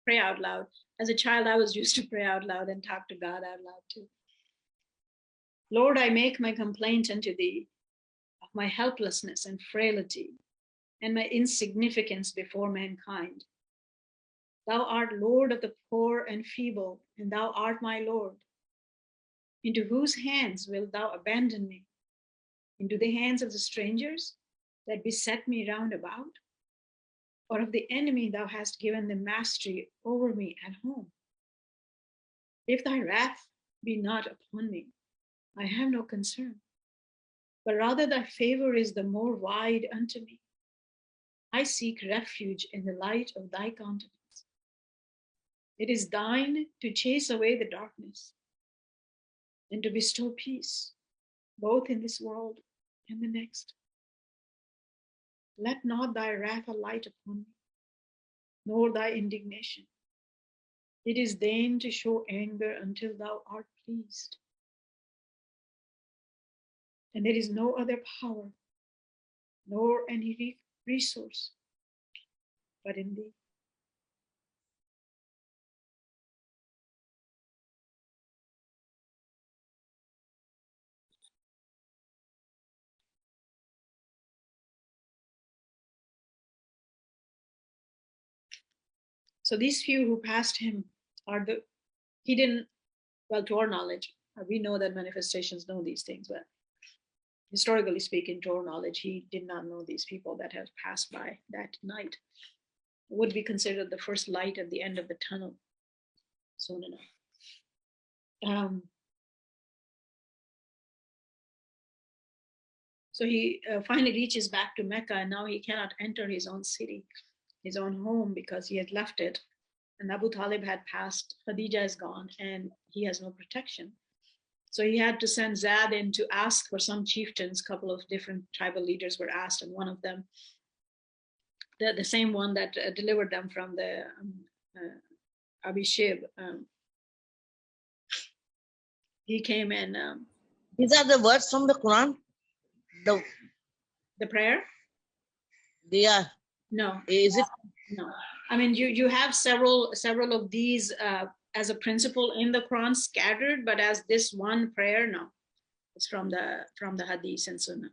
pray out loud. As a child, I was used to pray out loud and talk to God out loud too. Lord, I make my complaint unto thee of my helplessness and frailty and my insignificance before mankind. Thou art Lord of the poor and feeble, and thou art my Lord. Into whose hands wilt thou abandon me? Into the hands of the strangers that beset me round about? Or of the enemy thou hast given the mastery over me at home? If thy wrath be not upon me, I have no concern, but rather thy favor is the more wide unto me. I seek refuge in the light of thy countenance. It is thine to chase away the darkness and to bestow peace, both in this world and the next. Let not thy wrath alight upon me, nor thy indignation. It is vain to show anger until thou art pleased. And there is no other power, nor any resource, but in thee. So these few who passed him he didn't, well, to our knowledge, we know that manifestations know these things, but historically speaking, to our knowledge, he did not know these people that have passed by that night. It would be considered the first light at the end of the tunnel, soon enough. So he finally reaches back to Mecca, and now he cannot enter his own city, his own home, because he had left it. And Abu Talib had passed, Khadija is gone, and he has no protection. So he had to send Zad in to ask for some chieftains. A couple of different tribal leaders were asked, and one of them, the same one that delivered them from the Abi Shib, he came and These are the words from the Quran. the prayer. They are. No, Is it? no. I mean, you have several of these as a principle in the Quran scattered, but as this one prayer, no, it's from the Hadith and Sunnah.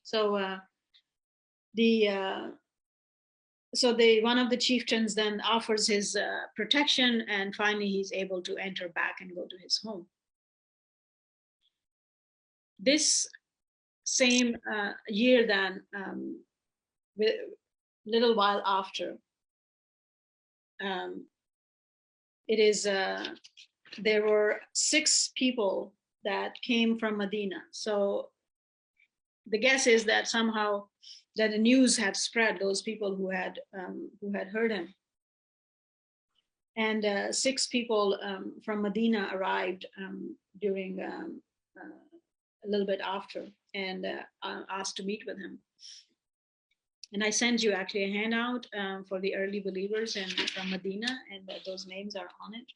So one of the chieftains then offers his protection, and finally he's able to enter back and go to his home. This same year, then, little while after, it is there were 6 people that came from Medina. So the guess is that somehow that the news had spread, those people who had heard him. And 6 people from Medina arrived during a little bit after, and asked to meet with him. And I sent you actually a handout for the early believers from Medina, and those names are on it.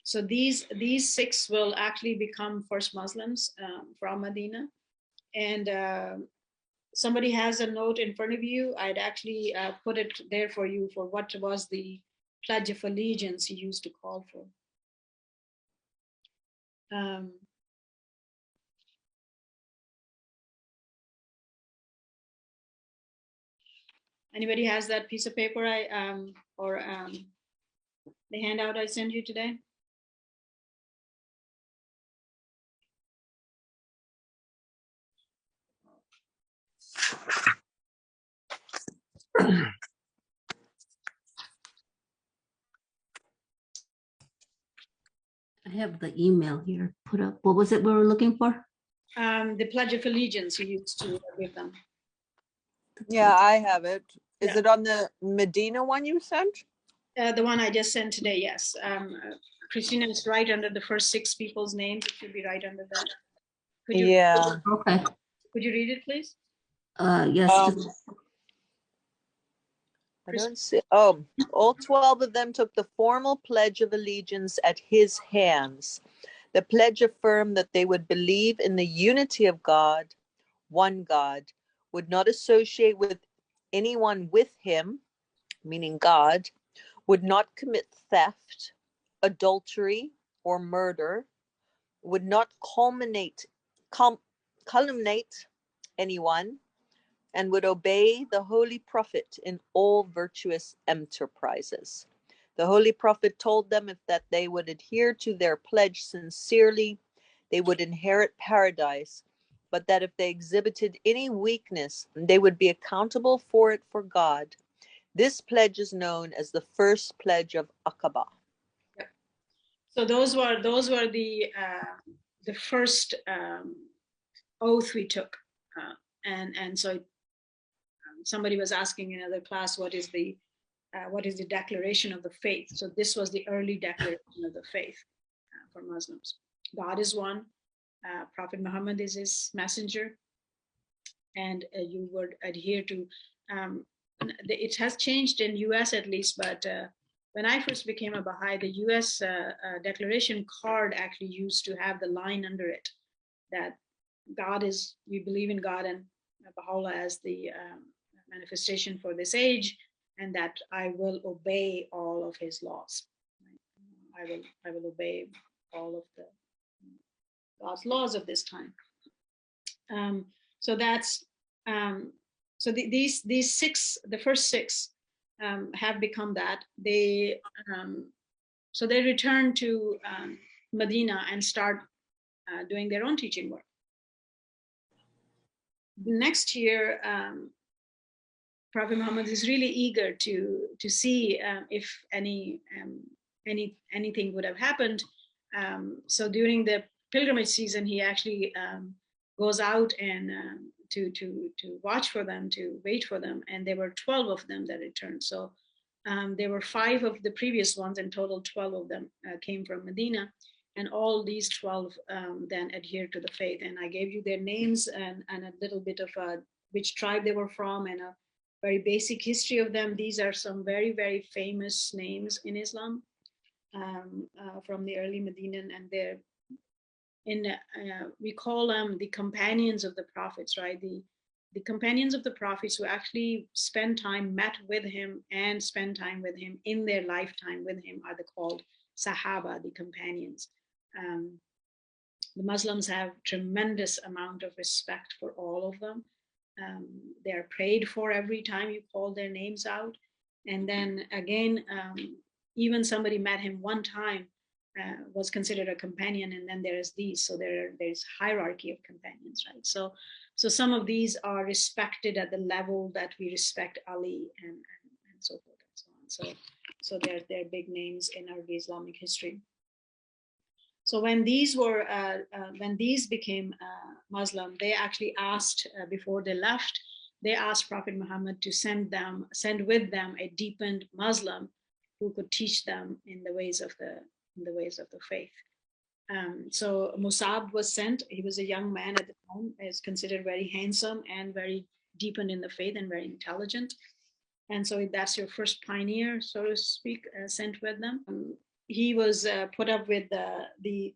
So these 6 will actually become first Muslims from Medina. And somebody has a note in front of you. I'd actually put it there for you for what was the Pledge of Allegiance he used to call for. Anybody has that piece of paper the handout I sent you today? I have the email here put up. What was it we were looking for? The Pledge of Allegiance you used to give them. Yeah, I have it. Is Yeah. it on the Medina one you sent? The one I just sent today, yes. Christina, it's right under the first 6 people's names. It should be right under that. Could you, Yeah. Okay. Could you read it, please? Yes. I don't see. Oh, all 12 of them took the formal pledge of allegiance at his hands. The pledge affirmed that they would believe in the unity of God, one God, would not associate with anyone with him, meaning God, would not commit theft, adultery, or murder, would not calumniate anyone, and would obey the Holy Prophet in all virtuous enterprises. The Holy Prophet told them that they would adhere to their pledge sincerely, they would inherit paradise, but that if they exhibited any weakness, they would be accountable for it for God. This pledge is known as the first pledge of Aqaba. Yeah. So those were the first oath we took, and so somebody was asking in another class what is the declaration of the faith. So this was the early declaration of the faith for Muslims. God is one. Prophet Muhammad is his messenger, and you would adhere to. It has changed in U.S. at least, but when I first became a Baha'i, the U.S. Declaration card actually used to have the line under it that God is, we believe in God and Baha'u'llah as the manifestation for this age, and that I will obey all of his laws. I will obey all of the God's laws of this time. So that's these 6, the first 6 have become that. They return to Medina and start doing their own teaching work. Next year, Prophet Muhammad is really eager to see if anything would have happened. So during the pilgrimage season, he actually goes out and to watch for them, to wait for them, and there were 12 of them that returned. So there were 5 of the previous ones, in total 12 of them came from Medina, and all these 12 then adhered to the faith. And I gave you their names and a little bit of which tribe they were from, and very basic history of them. These are some very, very famous names in Islam from the early Medinan, and they're we call them the companions of the prophets, right? The companions of the prophets who actually spend time, met with him and spend time with him in their lifetime with him are called Sahaba, the companions. The Muslims have tremendous amount of respect for all of them. They're prayed for every time you call their names out. And then again, even somebody met him one time was considered a companion, and then there's these. So there's hierarchy of companions, right? So some of these are respected at the level that we respect Ali and so forth and so on. So they're big names in our Islamic history. So when these became Muslim, they actually asked before they left, they asked Prophet Muhammad to send with them a deepened Muslim who could teach them in the ways of the faith. So Musab was sent. He was a young man at the time, is considered very handsome and very deepened in the faith and very intelligent. And so that's your first pioneer, so to speak, sent with them. He was put up with the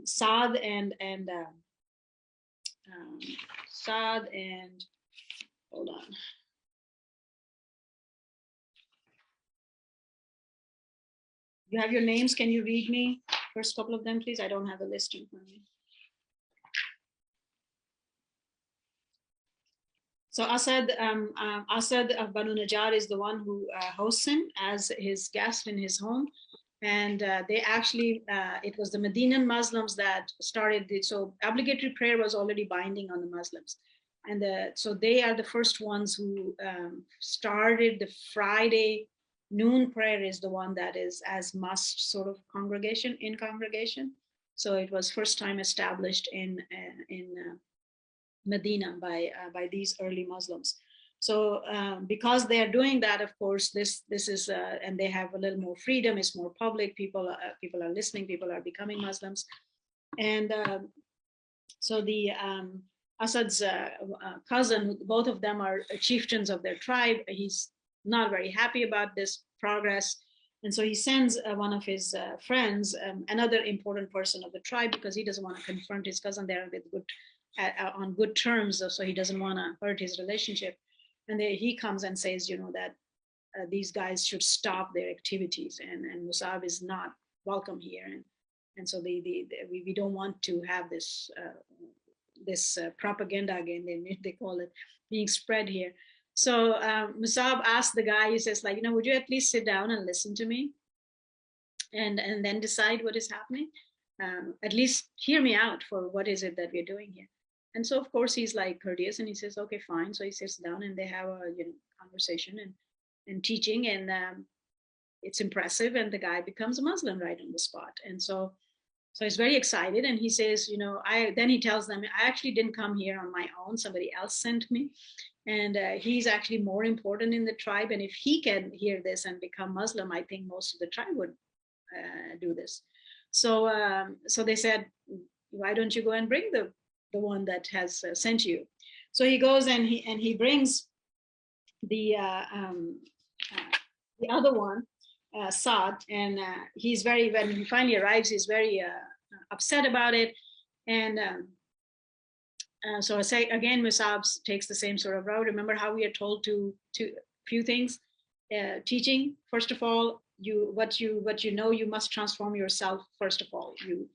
Saad and hold on. You have your names. Can you read me first couple of them, please? I don't have a list in front of me. So Asad of Banu Najjar is the one who hosts him as his guest in his home. And they actually, it was the Medinan Muslims that started it. So obligatory prayer was already binding on the Muslims. And so they are the first ones who started the Friday noon prayer is the one that is as must sort of congregation. So it was first time established in Medina by these early Muslims. So because they are doing that, of course, this is and they have a little more freedom. It's more public. People are listening. People are becoming Muslims, and so the Asad's cousin, both of them are chieftains of their tribe. He's not very happy about this progress, and so he sends one of his friends, another important person of the tribe, because he doesn't want to confront his cousin. They're on good terms, so he doesn't want to hurt his relationship. And he comes and says, that these guys should stop their activities, and Musab is not welcome here, and so we don't want to have this propaganda again. They call it being spread here. So Musab asked the guy. He says, would you at least sit down and listen to me, and then decide what is happening? At least hear me out for what is it that we're doing here. And so, of course, he's courteous, and he says, okay, fine. So he sits down, and they have a conversation and teaching, and it's impressive. And the guy becomes a Muslim right on the spot. And so he's very excited, and he says, then he tells them, I actually didn't come here on my own. Somebody else sent me, and he's actually more important in the tribe. And if he can hear this and become Muslim, I think most of the tribe would do this. So they said, why don't you go and bring the one that has sent you? So he goes and he brings the other one, Saad, and he's when he finally arrives, he's very upset about it. And so I say again, Musab takes the same sort of route. Remember how we are told to few things, teaching. First of all, what you know, you must transform yourself. First of all, you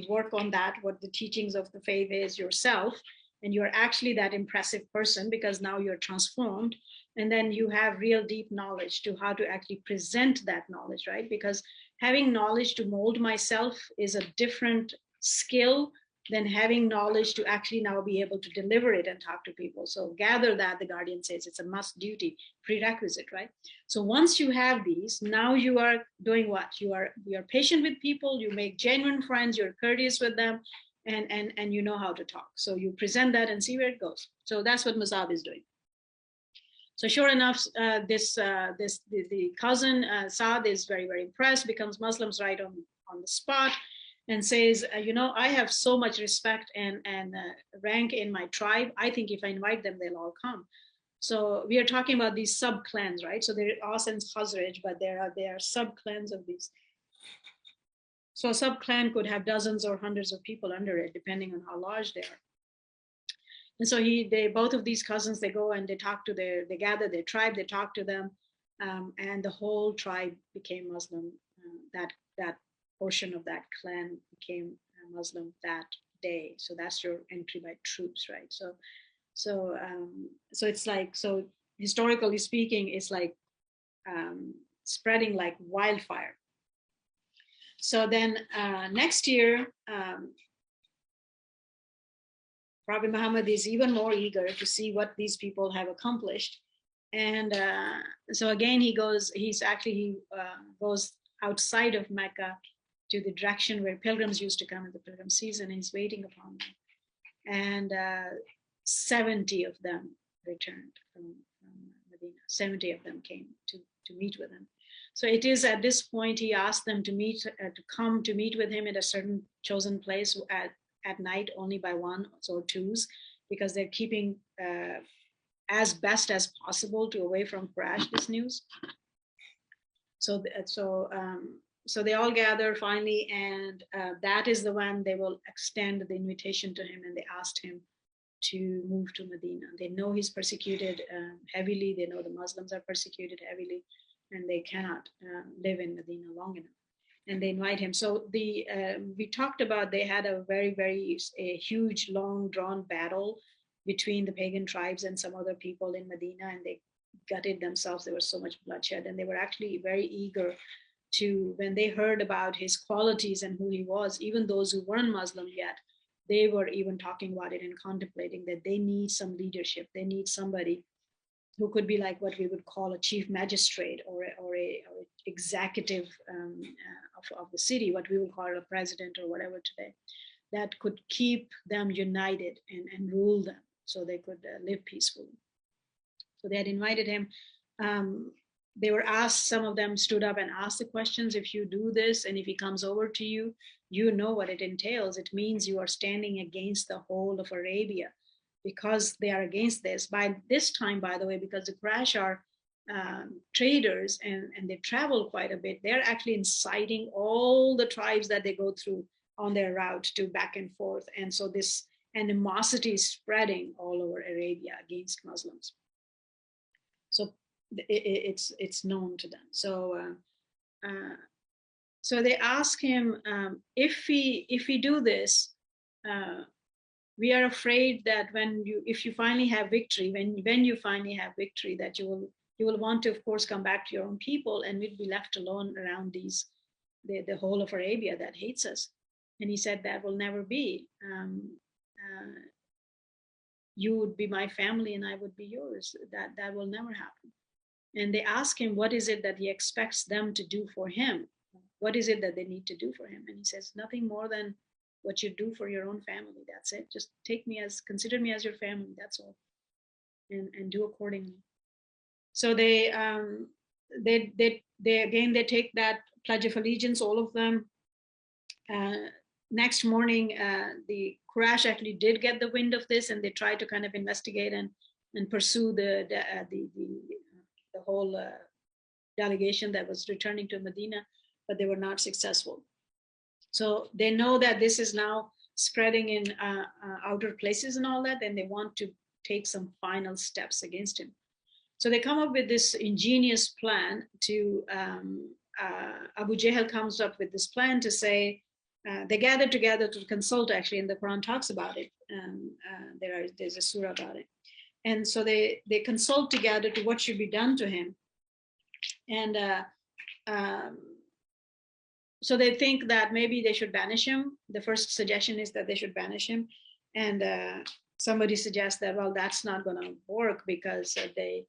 work on that, what the teachings of the faith is yourself, and you're actually that impressive person because now you're transformed. And then you have real deep knowledge to how to actually present that knowledge, right? Because having knowledge to mold myself is a different skill than having knowledge to actually now be able to deliver it and talk to people. So gather that, the Guardian says, it's a must duty, prerequisite, right? So once you have these, now you are doing what? You are patient with people, you make genuine friends, you're courteous with them, and you know how to talk. So you present that and see where it goes. So that's what Musab is doing. So sure enough, the cousin, Saad, is very, very impressed, becomes Muslims right on the spot, and says, I have so much respect and rank in my tribe. I think if I invite them, they'll all come. So we are talking about these sub-clans, right? So there are Aus and Khazraj, but there are sub-clans of these. So a sub-clan could have dozens or hundreds of people under it, depending on how large they are. And so both of these cousins, they go and they talk to they gather their tribe, they talk to them, and the whole tribe became Muslim. That portion of that clan became Muslim that day. So that's your entry by troops, right? So it's like, so historically speaking, it's like spreading like wildfire. So then next year, Prophet Muhammad is even more eager to see what these people have accomplished. And so again, he goes outside of Mecca to the direction where pilgrims used to come in the pilgrim season. He's waiting upon them. And 70 of them returned from Medina. 70 of them came to meet with him. So it is at this point he asked them to come to meet with him at a certain chosen place at night, only by ones or twos, because they're keeping as best as possible to away from Quraysh this news. So they all gather finally, and that is the one they will extend the invitation to him, and they asked him to move to Medina. They know he's persecuted heavily. They know the Muslims are persecuted heavily, and they cannot live in Medina long enough. And they invite him. So we talked about they had a very huge, long drawn battle between the pagan tribes and some other people in Medina, and they gutted themselves. There was so much bloodshed, and they were actually very eager to, when they heard about his qualities and who he was, even those who weren't Muslim yet, they were even talking about it and contemplating that they need some leadership. They need somebody who could be like what we would call a chief magistrate or a executive of the city, what we would call a president or whatever today, that could keep them united and rule them so they could live peacefully. So they had invited him. They were asked, some of them stood up and asked the questions, if you do this and if he comes over to you, you know what it entails. It means you are standing against the whole of Arabia, because they are against this. By this time, by the way, because the Quraysh are traders and they travel quite a bit, they're actually inciting all the tribes that they go through on their route to back and forth. And so this animosity is spreading all over Arabia against Muslims. So it's known to them. So they ask him, if we do this, we are afraid that if you finally have victory, when you finally have victory, that you will want to, of course, come back to your own people, and we'd be left alone around the whole of Arabia that hates us. And he said that will never be. You would be my family and I would be yours. That will never happen. And they ask him, what is it that he expects them to do for him? What is it that they need to do for him? And he says, nothing more than what you do for your own family. That's it. Just consider me as your family. That's all. And do accordingly. So they take that Pledge of Allegiance, all of them. Next morning, the Quraysh actually did get the wind of this, and they tried to kind of investigate and pursue the whole delegation that was returning to Medina, but they were not successful. So they know that this is now spreading in outer places and all that, and they want to take some final steps against him. So they come up with this ingenious plan to, Abu Jahl comes up with this plan to say, they gathered together to consult, actually, and the Quran talks about it. There's a surah about it. And so they consult together to what should be done to him. And so they think that maybe they should banish him. The first suggestion is that they should banish him. And somebody suggests that, well, that's not going to work, because they,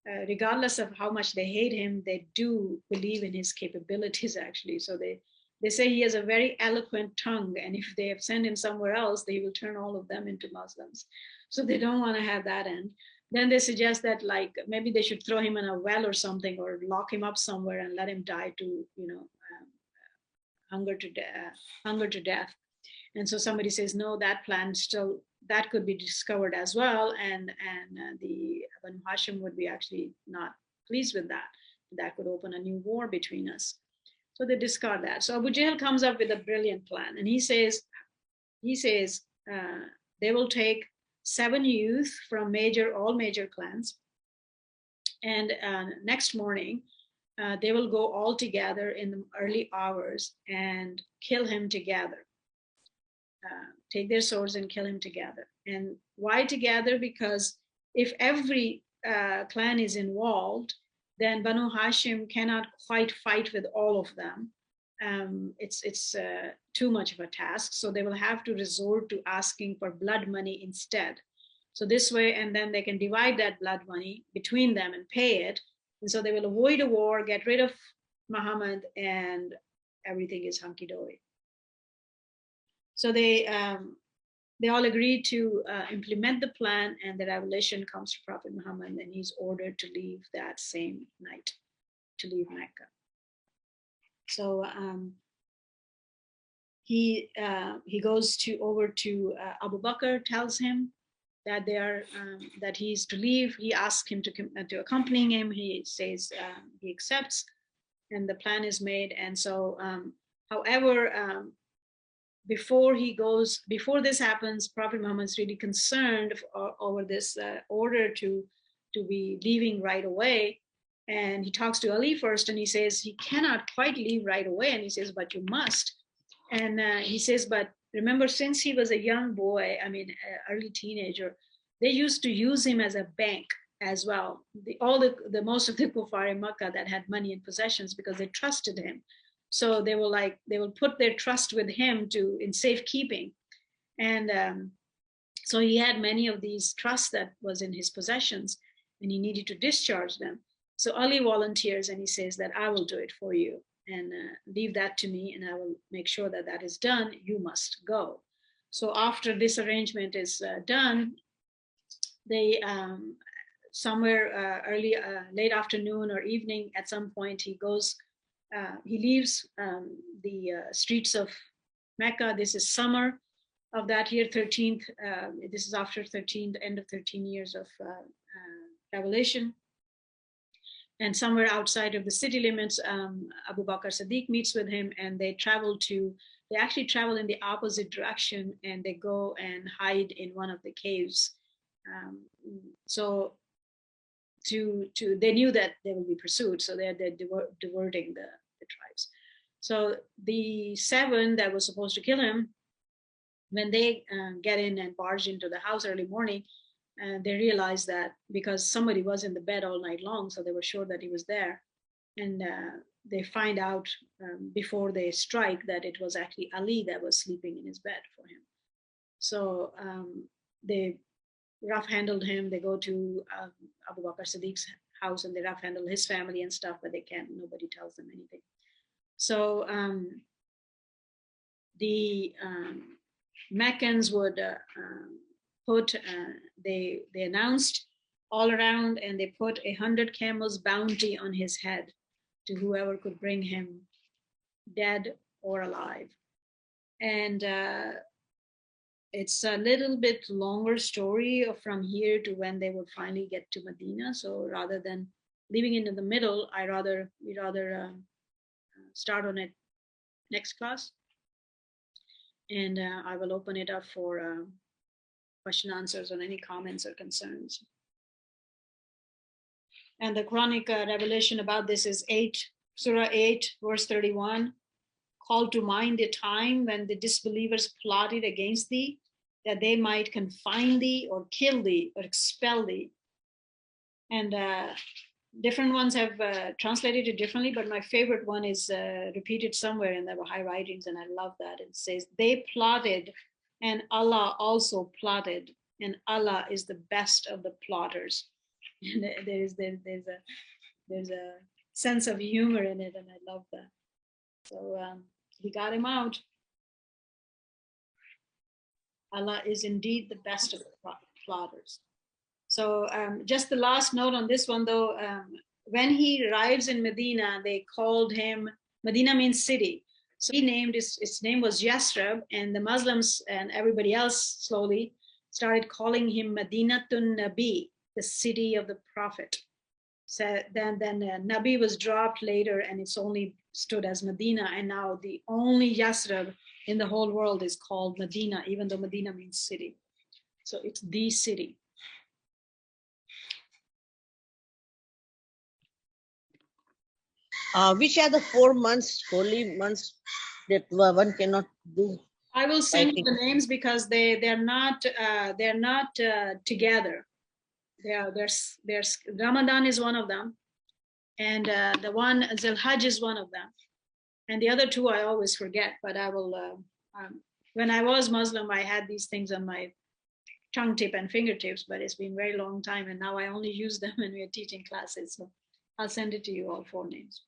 regardless of how much they hate him, they do believe in his capabilities, actually. So they say he has a very eloquent tongue, and if they send him somewhere else, they will turn all of them into Muslims. So they don't want to have that end. Then they suggest that, like, maybe they should throw him in a well or something, or lock him up somewhere and let him die to, hunger to death. And so somebody says, no, that plan still, that could be discovered as well. And the Banu Hashim would be actually not pleased with that. That could open a new war between us. So they discard that. So Abu Jahl comes up with a brilliant plan, and he says they will take 7 youth from all major clans, and next morning they will go all together in the early hours and kill him together. Take their swords and kill him together. And why together? Because if every clan is involved, then Banu Hashim cannot quite fight with all of them. It's too much of a task. So they will have to resort to asking for blood money instead. So this way, and then they can divide that blood money between them and pay it. And so they will avoid a war, get rid of Muhammad, and everything is hunky-dory. So they all agreed to implement the plan, and the revelation comes to Prophet Muhammad, and he's ordered to leave that same night, to leave Mecca. So he goes over to Abu Bakr, tells him that that he's to leave. He asks him to accompany him. He says he accepts, and the plan is made. And so, however, before this happens, Prophet Muhammad is really concerned over this order to be leaving right away. And he talks to Ali first, and he says he cannot quite leave right away. And he says, but you must. And he says, but remember, since he was a young boy, early teenager, they used to use him as a bank as well. Most of the kuffar in Makkah that had money and possessions, because they trusted him. So they will put their trust with him in safekeeping. And so he had many of these trusts that was in his possessions, and he needed to discharge them. So Ali volunteers, and he says that I will do it for you, and leave that to me, and I will make sure that that is done. You must go. So after this arrangement is done, they somewhere late afternoon or evening, at some point, he leaves the streets of Mecca. This is summer of that year, 13th. This is after end of 13 years of revelation. And somewhere outside of the city limits, Abu Bakr Siddiq meets with him, and they actually travel in the opposite direction, and they go and hide in one of the caves. So they knew that they will be pursued, so they're diverting the tribes. So the 7 that was supposed to kill him, when they get in and barge into the house early morning, they realized that because somebody was in the bed all night long, so they were sure that he was there. And they find out before they strike that it was actually Ali that was sleeping in his bed for him. So they rough-handled him. They go to Abu Bakr Siddiq's house, and they rough-handle his family and stuff, but nobody tells them anything. So the Meccans would they announced all around, and they put 100 camels bounty on his head to whoever could bring him dead or alive. And it's a little bit longer story from here to when they would finally get to Medina. So rather than leaving it in the middle, we'd rather start on it next class. And I will open it up for question answers on any comments or concerns. And the Quranic revelation about this is Surah 8, verse 31. Call to mind the time when the disbelievers plotted against thee, that they might confine thee or kill thee or expel thee. And different ones have translated it differently, but my favorite one is repeated somewhere in the Baha'i writings, and I love that. It says, they plotted, and Allah also plotted, and Allah is the best of the plotters. And there's a sense of humor in it, and I love that. So he got him out. Allah is indeed the best of the plotters. So just the last note on this one, though, when he arrives in Medina, they called him, Medina means city. So he named its name was Yasrib, and the Muslims and everybody else slowly started calling him Madinatun Nabi, the city of the prophet. So then Nabi was dropped later, and it's only stood as Medina, and now the only Yasrib in the whole world is called Medina, even though Medina means city. So it's the city. Which are the 4 months, holy months that one cannot do? I will send you the names because they're not together. There's Ramadan is one of them, and the one Zul-Hajj is one of them, and the other two I always forget. But I will. When I was Muslim, I had these things on my tongue tip and fingertips, but it's been a very long time, and now I only use them when we are teaching classes. So I'll send it to you, all 4 names.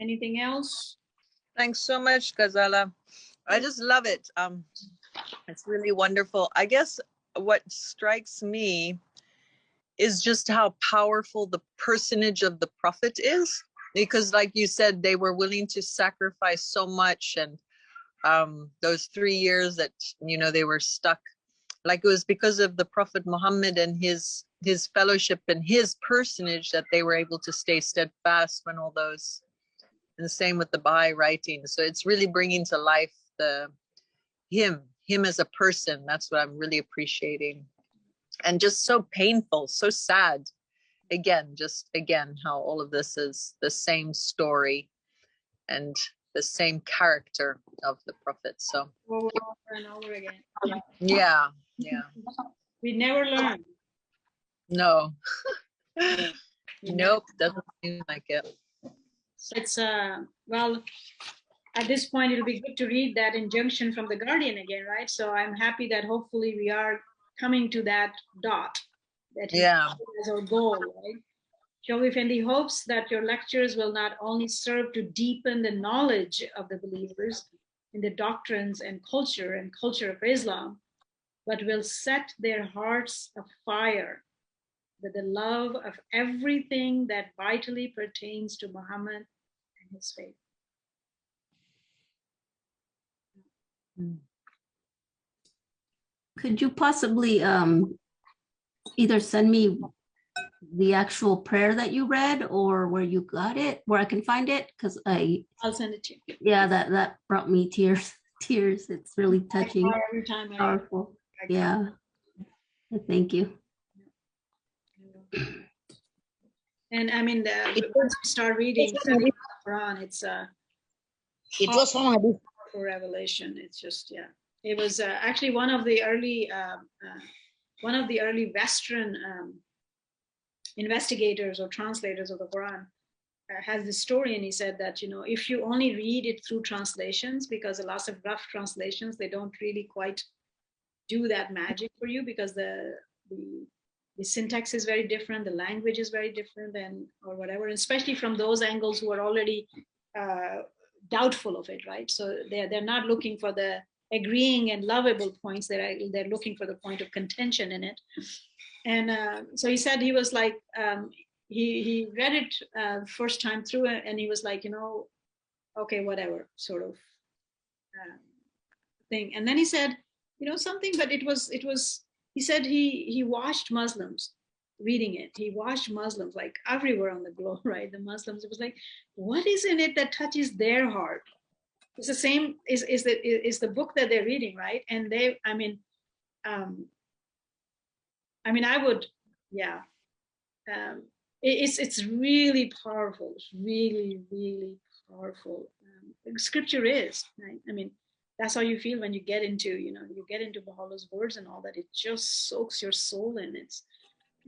Anything else? Thanks so much, Ghazala. I just love it. It's really wonderful. I guess what strikes me is just how powerful the personage of the prophet is, because like you said, they were willing to sacrifice so much, and those 3 years that, you know, they were stuck, like it was because of the Prophet Muhammad and his fellowship and his personage that they were able to stay steadfast when all those. And the same with the Baha'i writing. So it's really bringing to life him as a person. That's what I'm really appreciating. And just so painful, so sad. Again, how all of this is the same story and the same character of the prophet. So Over and over again. yeah. We never learn. No. Nope, doesn't seem like it. It's well, at this point it'll be good to read that injunction from the Guardian again, right? So I'm happy that hopefully we are coming to that dot that is our goal, right? Shoghi Effendi hopes that your lectures will not only serve to deepen the knowledge of the believers in the doctrines and culture of Islam, but will set their hearts afire with the love of everything that vitally pertains to Muhammad and his faith. Could you possibly either send me the actual prayer that you read or where you got it, where I can find it? Because I'll send it to you. Yeah, that brought me tears. It's really touching. Every time powerful. Yeah. Thank you. And I mean, once you start reading the Quran, it was from Hadith for revelation. It's just, it was actually one of the early Western investigators or translators of the Quran has this story, and he said that, you know, if you only read it through translations, because a lot of rough translations, they don't really quite do that magic for you, because the syntax is very different, the language is very different, and or whatever, and especially from those angles who are already doubtful of it, right? So they're not looking for the agreeing and lovable points, they're looking for the point of contention in it. And so he said he was like, he read it first time through, and he was like, you know, okay, whatever sort of thing. And then he said, you know, something, but it was, he said he watched Muslims reading it. He watched Muslims like everywhere on the globe, right? The Muslims, it was like, what is in it that touches their heart? It's the same, is the book that they're reading, right? And they, I mean, I would, it's really powerful. It's really, really powerful. Scripture is, right? I mean, that's how you feel when you get into, you know, you get into Baha'u'llah's words and all that. It just soaks your soul in it.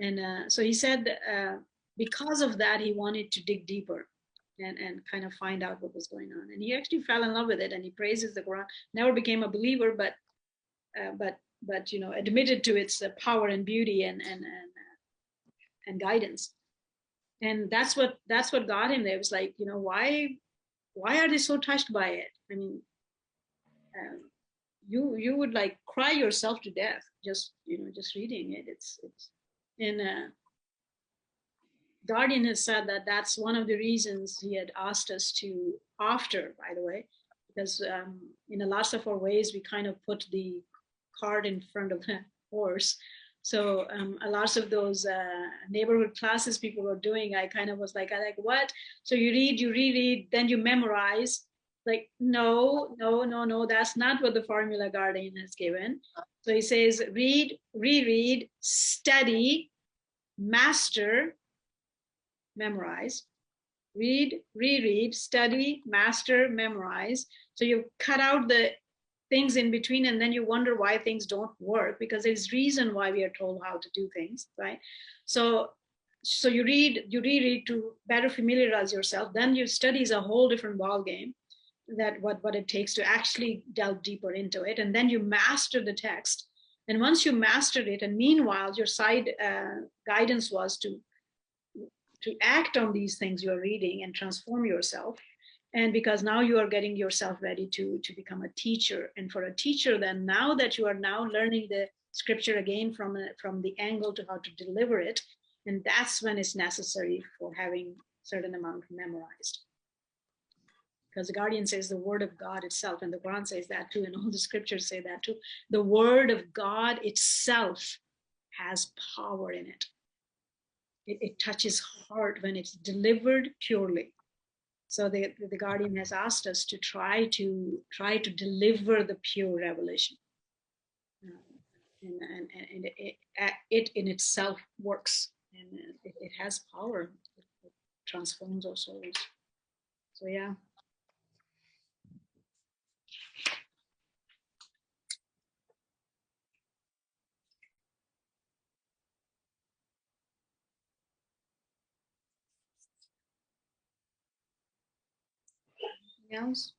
And so he said, because of that, he wanted to dig deeper and kind of find out what was going on. And he actually fell in love with it, and he praises the Quran. Never became a believer, but you know, admitted to its power and beauty and guidance. And that's what got him there. It was like, you know, why are they so touched by it? I mean, you would like cry yourself to death just, you know, just reading it. It's and Guardian has said that that's one of the reasons he had asked us to, after, by the way, because in a lots of our ways, we kind of put the cart in front of the horse. So a lot of those neighborhood classes people were doing, I kind of was like, what? So you read, you reread, then you memorize. Like, no, that's not what the formula Guardian has given. So he says, read, reread, study, master, memorize. Read, reread, study, master, memorize. So you cut out the things in between, and then you wonder why things don't work, because there's reason why we are told how to do things, right? So you read, you reread to better familiarize yourself. Then your study is a whole different ball game, that what it takes to actually delve deeper into it. And then you master the text. And once you mastered it, and meanwhile, your side guidance was to act on these things you're reading and transform yourself. And because now you are getting yourself ready to become a teacher. And for a teacher, then now that you are now learning the scripture again from the angle to how to deliver it, and that's when it's necessary for having certain amount memorized. Because the Guardian says the word of God itself, and the Quran says that too, and all the scriptures say that too. The word of God itself has power in it. It touches heart when it's delivered purely. So the Guardian has asked us to try to deliver the pure revelation, and it in itself works, and it has power. It transforms our souls. So yeah. Else?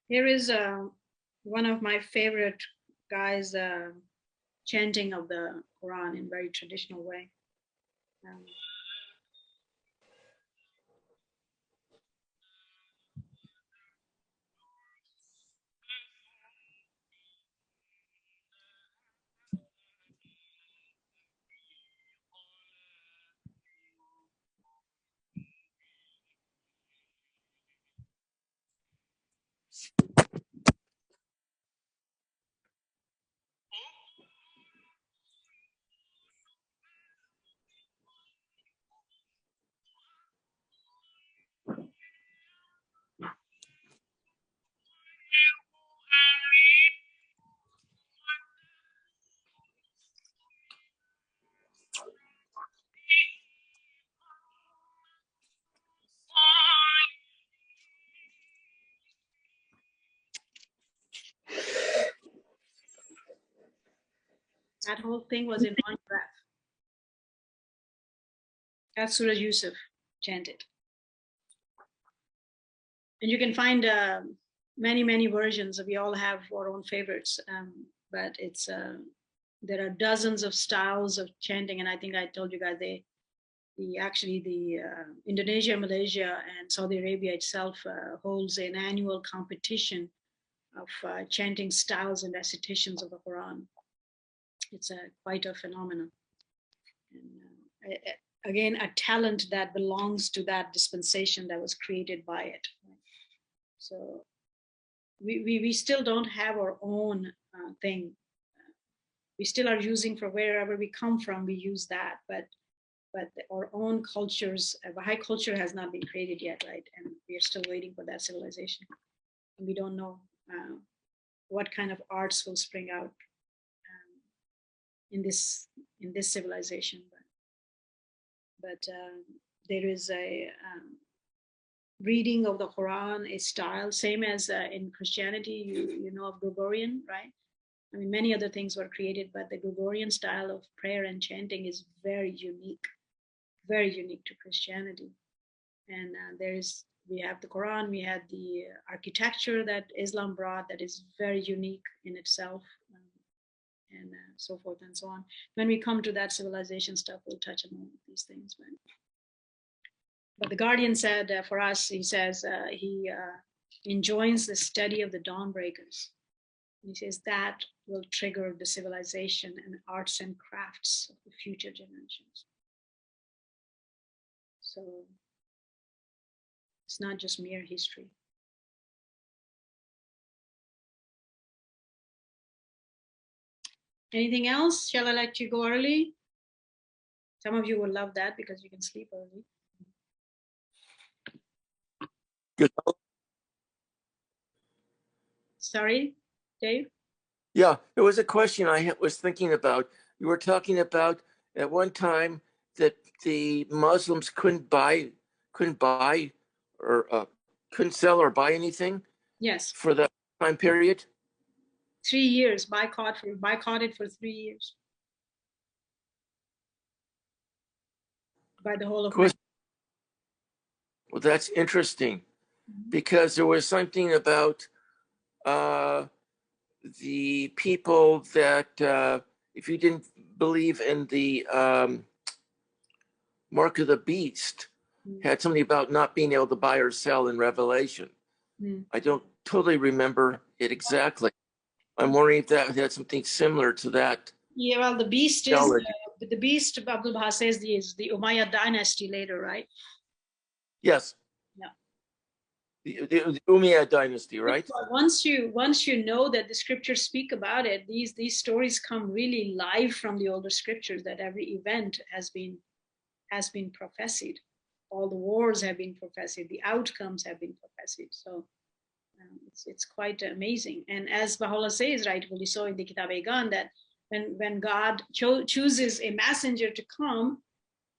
Here is one of my favorite guys chanting of the Quran in a very traditional way. That whole thing was in one breath. That's Surah Yusuf chanted. And you can find many versions. We all have our own favorites, but it's there are dozens of styles of chanting. And I think I told you guys Indonesia, Malaysia, and Saudi Arabia itself holds an annual competition of chanting styles and recitations of the Quran. It's quite a phenomenon. And, again, a talent that belongs to that dispensation that was created by it. So we still don't have our own thing. We still are using, for wherever we come from, we use that, but our own cultures, Baha'i culture has not been created yet, right? And we are still waiting for that civilization. And we don't know what kind of arts will spring out in this civilization. But there is a reading of the Quran, a style, same as in Christianity, you know of Gregorian, right? I mean, many other things were created, but the Gregorian style of prayer and chanting is very unique to Christianity. And we have the Quran, we have the architecture that Islam brought that is very unique in itself, and so forth and so on. When we come to that civilization stuff, we'll touch on these things. But the Guardian said for us, he says he enjoins the study of the dawn breakers. He says that will trigger the civilization and arts and crafts of the future generations. So it's not just mere history. Anything else? Shall I let you go early? Some of you will love that because you can sleep early. Good. Sorry, Dave? Yeah, there was a question I was thinking about. You were talking about at one time that the Muslims couldn't buy or couldn't sell or buy anything. Yes. For that time period. 3 years, boycotted for 3 years. By the whole of Well, that's interesting, because there was something about the people that if you didn't believe in the mark of the beast, had something about not being able to buy or sell in Revelation. I don't totally remember it exactly. I'm wondering if that had something similar to that. Yeah, well, the beast is the beast. Abdul Baha says is the Umayyad dynasty later, right? Yes. Yeah. The Umayyad dynasty, right? Once you know that the scriptures speak about it, these stories come really live from the older scriptures. That every event has been prophesied. All the wars have been prophesied. The outcomes have been prophesied. So it's quite amazing. And as Baha'u'llah says rightfully so in the Kitab-e-Gan, that when God chooses a messenger to come,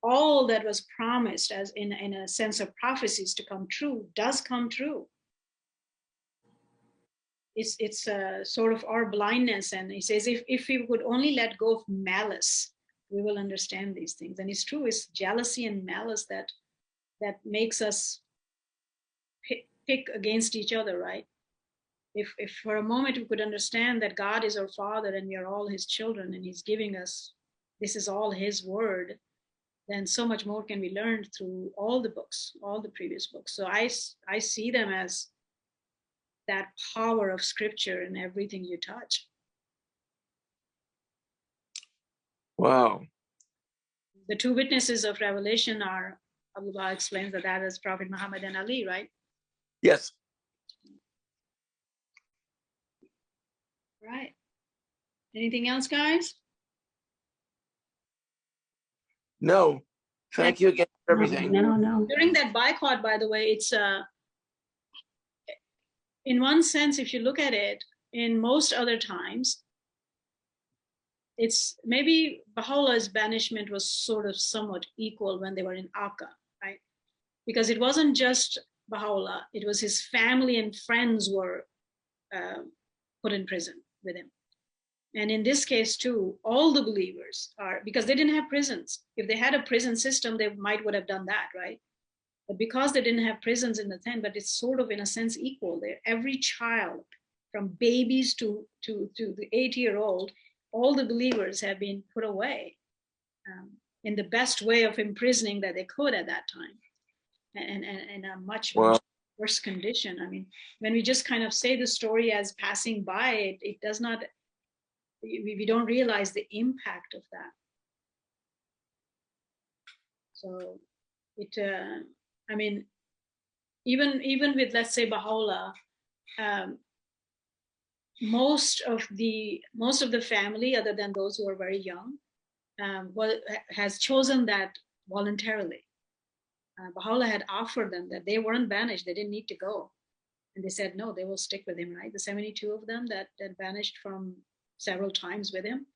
all that was promised as in a sense of prophecies to come true does come true. It's sort of our blindness. And he says, if we would only let go of malice, we will understand these things. And it's true, it's jealousy and malice that makes us pick against each other, right? If for a moment we could understand that God is our Father and we are all his children and he's giving us, this is all his word, then so much more can be learned through all the books, all the previous books. So I see them as that power of scripture in everything you touch. Wow. The two witnesses of Revelation are, Allah explains that is Prophet Muhammad and Ali, right? Yes. Right. Anything else, guys? No. Thank you again for everything. No. During that boycott, by the way, it's in one sense, if you look at it, in most other times, it's maybe Baha'u'llah's banishment was sort of somewhat equal when they were in Akka, right? Because it wasn't just Baha'u'llah, it was his family and friends were put in prison with him. And in this case too, all the believers are, because they didn't have prisons. If they had a prison system, they would have done that, right? But because they didn't have prisons in the time, but it's sort of in a sense equal there. Every child, from babies to the 8-year-old, all the believers have been put away in the best way of imprisoning that they could at that time, and in a much worse condition. I mean, when we just kind of say the story as passing by, it does not, we don't realize the impact of that. So it, I mean, even with, let's say, Baha'u'llah, most of the family, other than those who are very young, has chosen that voluntarily. Baha'u'llah had offered them that they weren't banished, they didn't need to go. And they said, no, they will stick with him, right? The 72 of them that vanished from several times with him.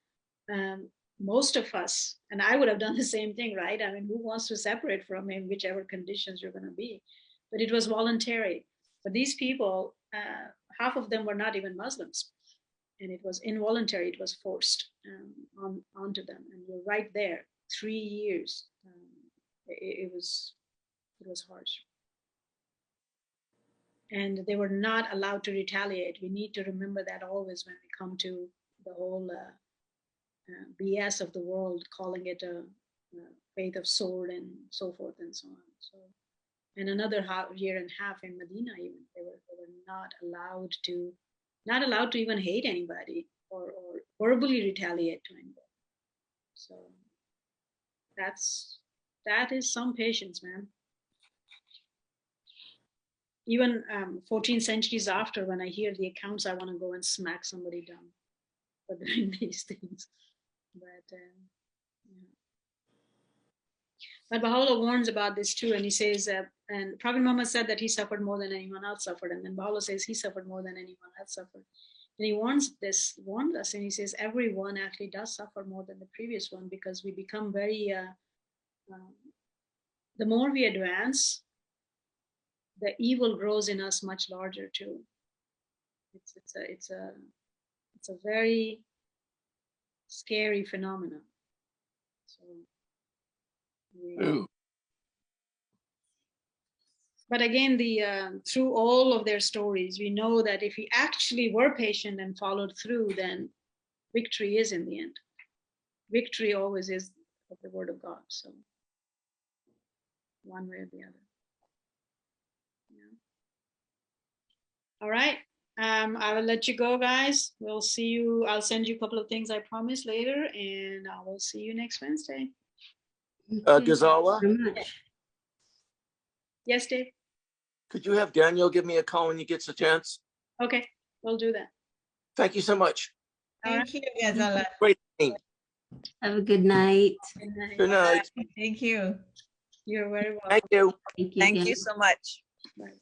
Most of us, and I would have done the same thing, right? I mean, who wants to separate from him, whichever conditions you're going to be? But it was voluntary. But these people, half of them were not even Muslims. And it was involuntary, it was forced onto them. And you're right there, 3 years. It was harsh. And they were not allowed to retaliate. We need to remember that always when we come to the whole BS of the world, calling it a faith of sword and so forth and so on. So, and another year and a half in Medina, even they were not allowed to. not allowed to even hate anybody or verbally retaliate to anybody. So that is some patience, man. Even 14 centuries after, when I hear the accounts, I want to go and smack somebody down for doing these things. But But Baha'u'llah warns about this too, and he says, and Prophet Muhammad said that he suffered more than anyone else suffered, and then Baha'u'llah says he suffered more than anyone else suffered. And he warned us, and he says everyone actually does suffer more than the previous one, because we become very, the more we advance, the evil grows in us much larger too. It's a very scary phenomenon. So. But again, through all of their stories, we know that if we actually were patient and followed through, then victory is in the end. Victory always is of the word of God. So one way or the other. Yeah. All right. I will let you go, guys. We'll see you. I'll send you a couple of things I promised later, and I will see you next Wednesday. Ghazala, Yes, Dave? could you have Daniel give me a call when he gets a chance? Okay, we'll do that. Thank you so much. Thank you, Ghazala. Great evening. Have a good night. Good night. Good night. Thank you. You're very welcome. Thank you. Thank you. Thank again. you so much. Bye.